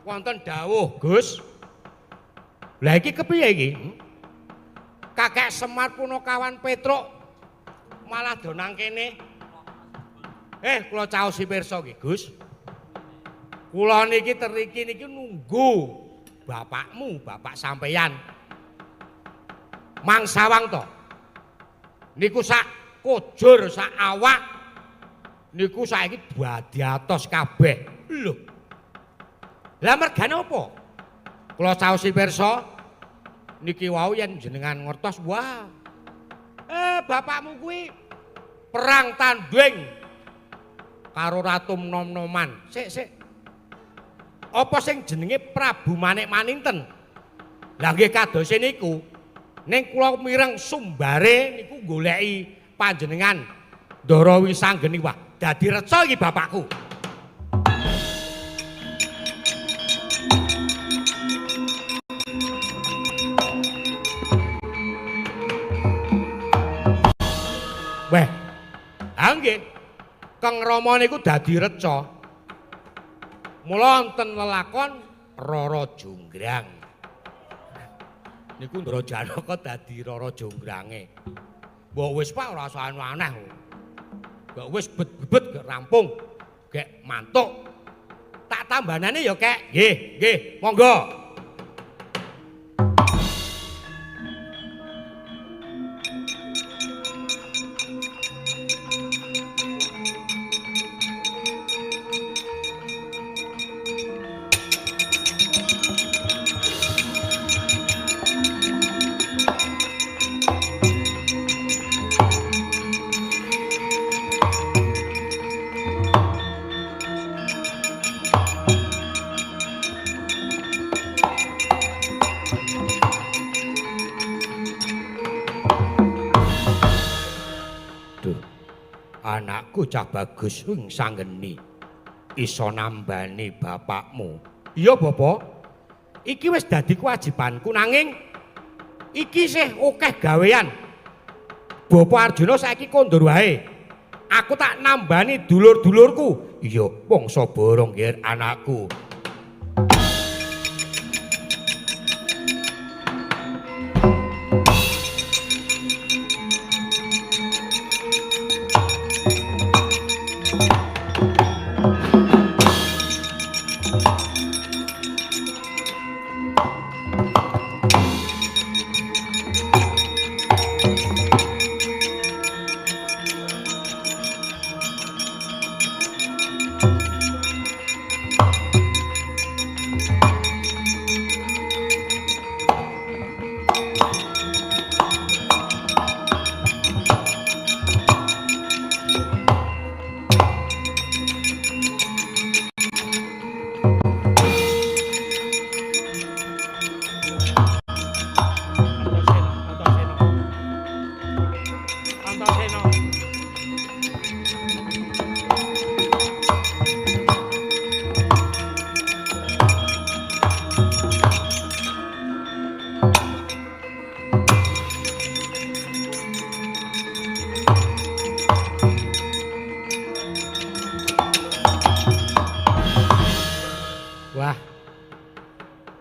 wonten dawuh, Gus. Lah iki kepiye iki? Kakek Semar Punakawan Petruk malah donang kene. Kula caosi pirsa iki, Gus. Kula niki teriki niki nunggu bapakmu, bapak sampeyan. Mangsawang to. Niku sak kujur, sak awak. Niku saiki dadi atos kabeh. Lho. Lah mergane apa? Kula caosi pirsa niki wau yen jenengan ngertos, wah. Bapakmu kuwi perang tanding karo Ratu Nom-noman. Sik. Apa sing jenenge Prabu Manik Maninten? Lah nggih kados niku. Ning kula mireng sumbare niku goleki panjenengan Ndara Wisanggeni. Wah, dadi reca iki bapakku. Kang Rama niku dadi reca. Mula wonten lelakon Rara Jonggrang. Niku Ndara Janaka dadi Rara Jonggrange. Mbok wis Pak ora usah aneh. Mbok wis bet-bet gek rampung, gek mantuk. Tak tambanane ya, Kek. Nggih, monggo. Anakku cah bagus wing sanggeni iso nambani bapakmu. Iya Bapak, iki wis dadi kewajibanku nanging iki sih akeh gawean. Bapak Arjuna saiki kondur wae. Aku tak nambani dulur-dulurku. Iya, bangsa borong nggih anakku.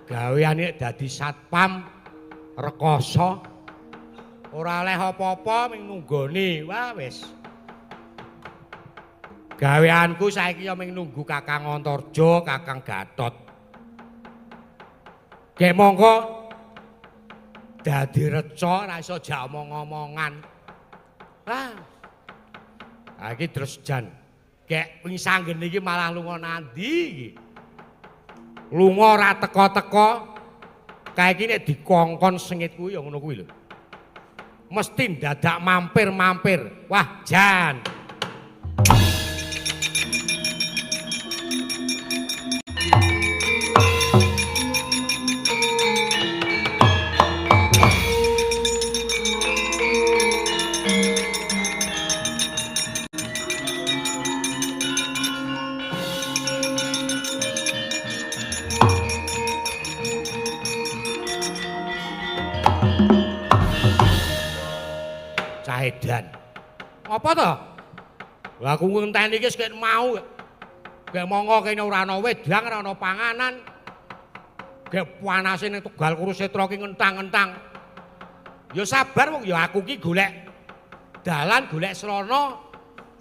Gaweane dadi satpam rekoso ora oleh apa-apa ming nunggoni. Wah wis. Gaweanku saiki ya ming nunggu Kakang Antarja, Kakang Gatot. Gek mongko dadi reca ora iso jak omong-omongan. Wah. Ha iki terus jan. Gek wing sanggen iki malah lunga nandi iki. Lunga ora teka-teka kae iki nek dikongkon sengit kuwi ya ngono kuwi lho. Mesti dadak mampir-mampir. Wah, jan. Edan. Apa to? Lah aku ngenteni iki sik mau. Gek monggo kene ora ana wedang, ora ana panganan. Gek panase ning Tegal Kurusetra ki ngentang-ngentang. Ya sabar wong ya aku ki golek dalan, golek srana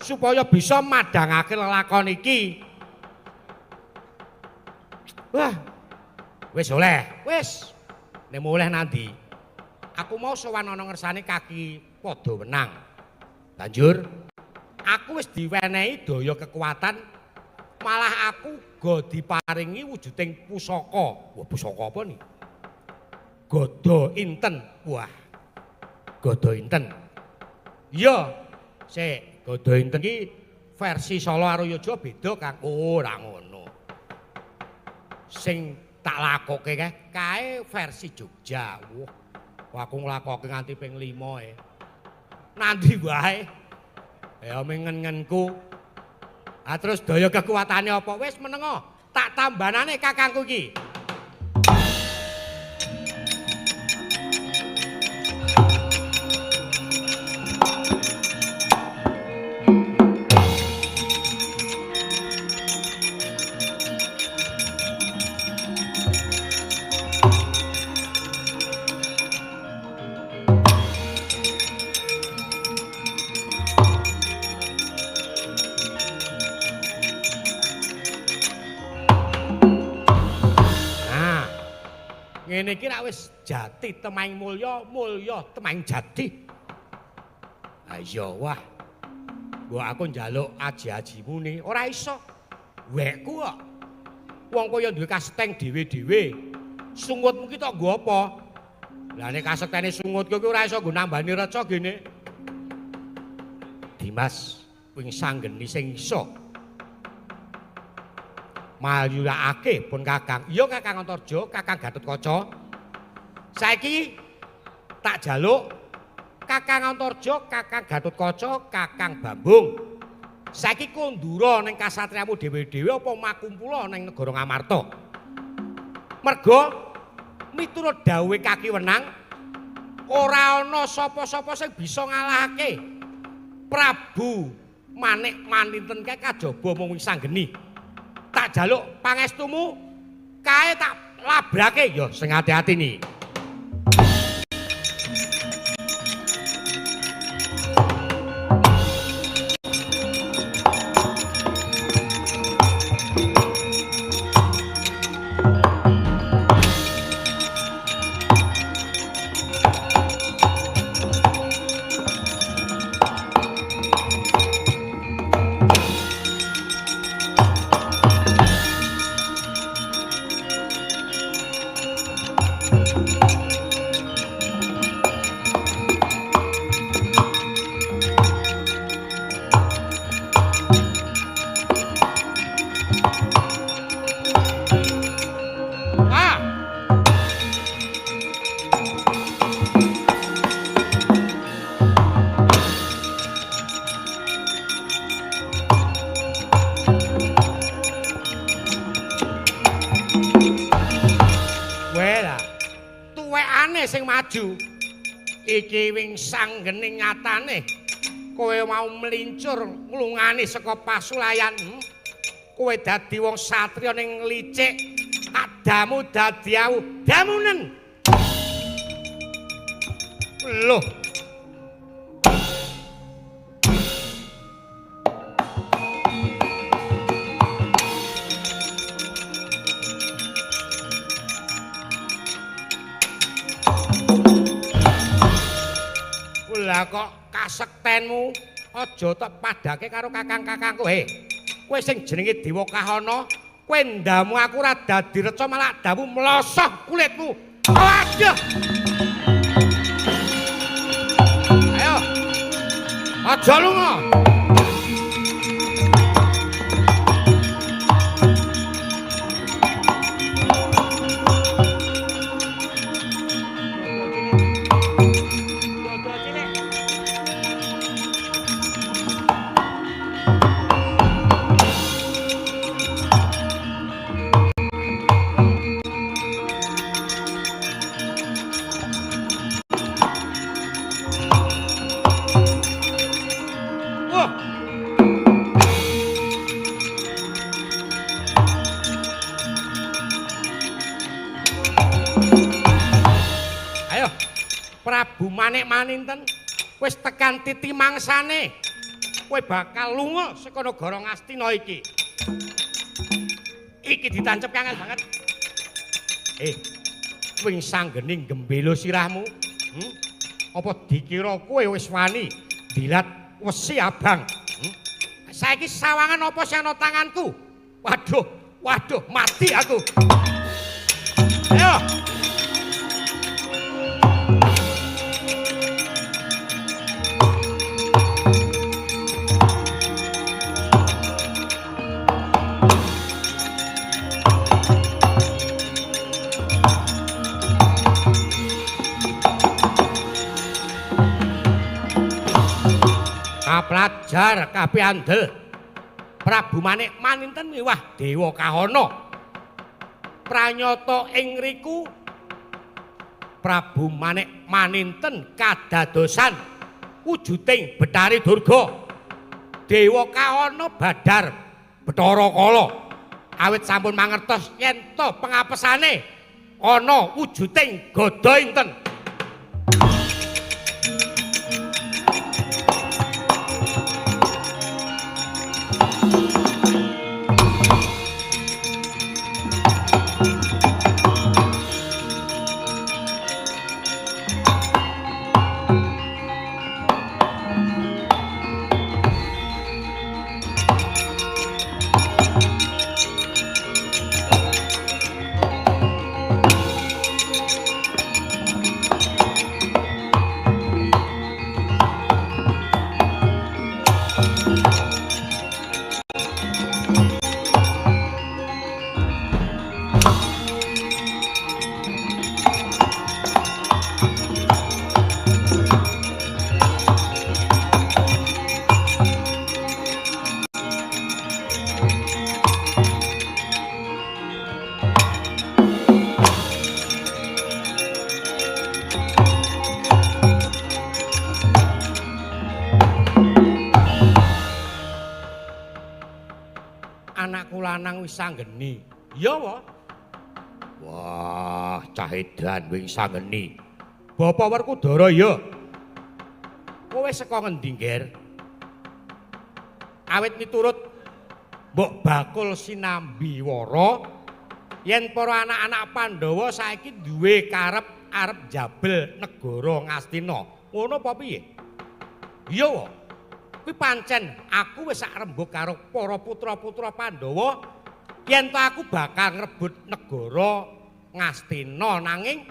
supaya bisa madhangake lelakon iki. Wah. Wis oleh. Wis. Nek mulih nanti aku mau sowan ana ngersane kaki padha wenang. Banjur aku wis diwenehi daya kekuatan, malah aku go diparingi wujuding pusaka. Wah, pusaka apa nih? Gada inten. Wah. Gada inten. Iya, sik, gada inten iki versi Solo karo Yojo beda, Kang. Oh, ora ngono. Sing tak lakoke kae versi Jogja. Wah, aku nglakoke nganti ping 5 Nanti wae. Ya mengen-ngenku. Ah terus daya kekuatane apa? Wis menengo. Tak tambanane kakangku iki. ngene iki rak wis jati temang mulya, mulya temang jati. Ha iya wah. Gua aku njaluk aji-ajimu ni ora iso. Wekku kok. Wong kaya duwe kaseteng dhewe-dhewe. Sungutmu ki tok nggo apa? Lah nek kasetene sungut kuwi ora iso nggo nambani reca gene. Dimas wing sanggeni sing iso. Malyurake pun Kakang. Iya Kakang Antarja, Kakang Gatotkaca. Saiki tak jaluk Kakang Antarja, Kakang Gatotkaca, Kakang Bambung. Saiki kondura ning kasatriyamu dhewe-dhewe apa makumpula ning negara Ngamarta. Merga miturut dawuhe Kaki Wenang ora ana sapa-sapa sing bisa ngalahake Prabu Manik Maninten kae kajaba mung wing sanggeni. Tak jaluk pangestumu kae tak labrake ya sing ati-ati ni. Sing maju iki wing sanggene nyatane kowe mau melincur nglungani saka pasulayan kowe dadi wong satriya ning licik adamu dadi awu damunen lho lah kok kasektenmu aja tak padake karo kakang-kakangku. Kowe sing jenenge Dewa Kahana, kowe ndamu aku ora dadi reca malah damu mlosoh kulitmu. Waduh. Ayo. Aja lunga. Prabu Manik Maninten wis tekan titi mangsane. Kowe bakal lunga saka negara Ngastina iki. Iki ditancep kangen banget. Wing sanggene gembelo sirahmu. Apa dikira kowe wis wani dilat wesi abang? Saiki sawangan apa sing ana tanganku? Waduh, mati aku. Ayo. Pelajar kabeh andel Prabu Manik Maninten miwah Dewa Kahana pranyata ing riku Prabu Manik Maninten kadadosan wujuding Betari Durga Dewa Kahana badar Bathara Kala awit sampun mangertos yen to pengapesane ana wujuding Gada Inten. anakku lanang wis sanggeni. Iya wa? Wah, cah edan wis sanggeni. Bapak Werkudara ya. Kowe saka ngendi, Nger? Awit miturut Mbok Bakul sinambi wara yen para anak-anak Pandhawa saiki duwe karep arep jabel negara Ngastina. Ngono apa piye? Iya wa. Kuwi pancen aku wis sak rembug karo para putra-putra Pandhawa yen to aku bakal ngrebut negara Ngastina nanging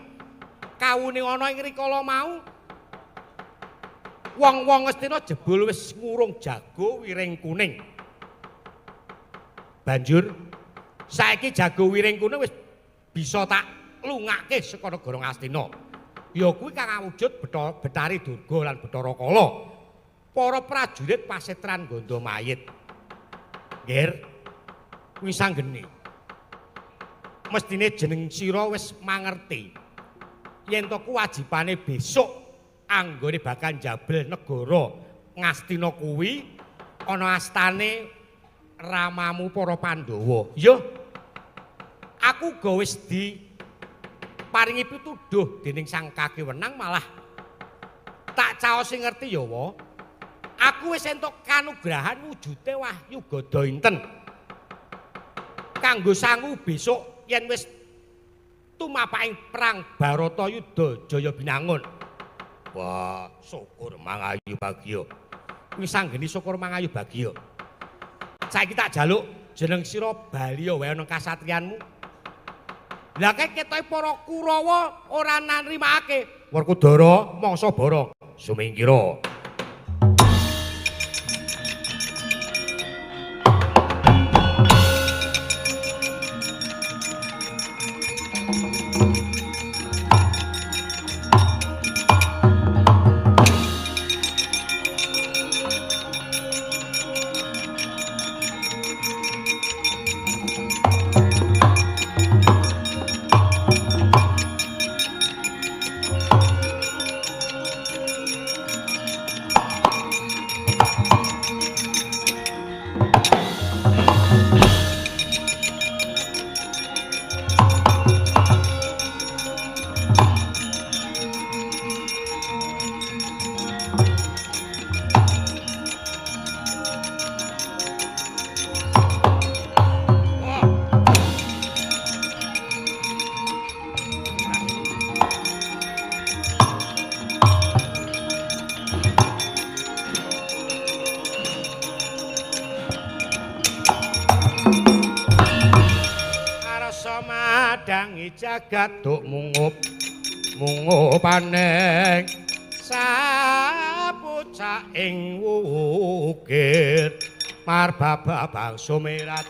kawune ana ing rikala mau wong-wong Ngastina jebul wis ngurung jago wiring kuning. Banjur saiki jago wiring kuning wis bisa tak lungake saka negara Ngastina. Ya kuwi kang awujud Betari Durga lan Bathara Kala. Para prajurit pasetran Gandamayit. Nger, kuwi sanggeni. Mestine jeneng sira wis mangerti yen to kewajibane besok anggone bakal jabel negara Ngastina kuwi ana astane ramamu para Pandhawa. Ya. Aku uga wis diparingi pituduh dening Sang Kakewenang malah tak caosi ngerti ya wa. Aku wis entuk kanugrahan wujude Wahyu Gadainten. Kanggo sangu besok yen wis tumapaking perang Baratayuda Jaya Binangun. Wah, syukur mangayu bagya. Kuwi sanggeni syukur mangayu bagya. Saiki tak jaluk jeneng sira bali wae nang kasatriyanmu. Lah ketoke para Kurawa ora nrimakake. Werkudara mangsa bara sumingkira. Jagat tuk mungup-mungupaning sapucak ing wukir marbababang sumirat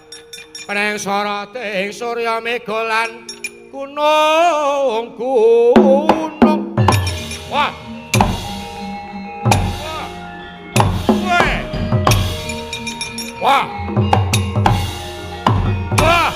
peneng soroting surya mega lan gunung-gunung. Wah. Wah. Wah. Wah.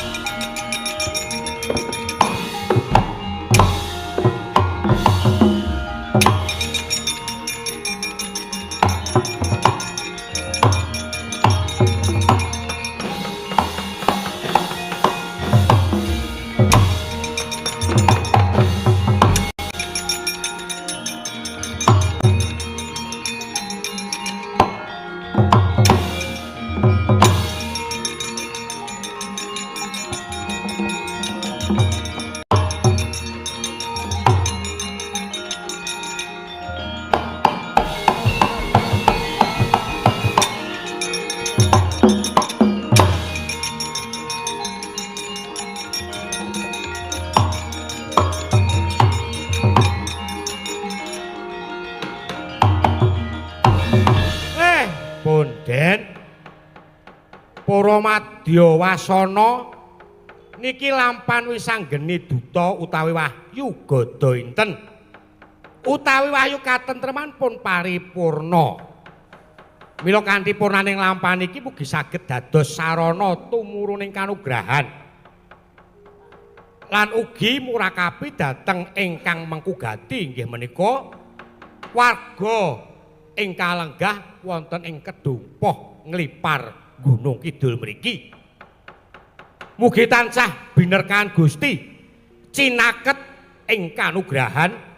Para Madya Wasana niki lampan wis anggeni duta utawi Wahyu Gadainten utawi wahyu katentreman pun paripurna. Mila kanthi purnaning lampan iki mugi saged dados sarana tumuruning kanugrahan lan ugi murakapi dhateng ingkang mengkugati inggih menika warga ingkang lenggah wonten ing Kedumpoh nglipar Gunung Kidul mriki. mugi tansah binerkan Gusti cinaket ing kanugrahan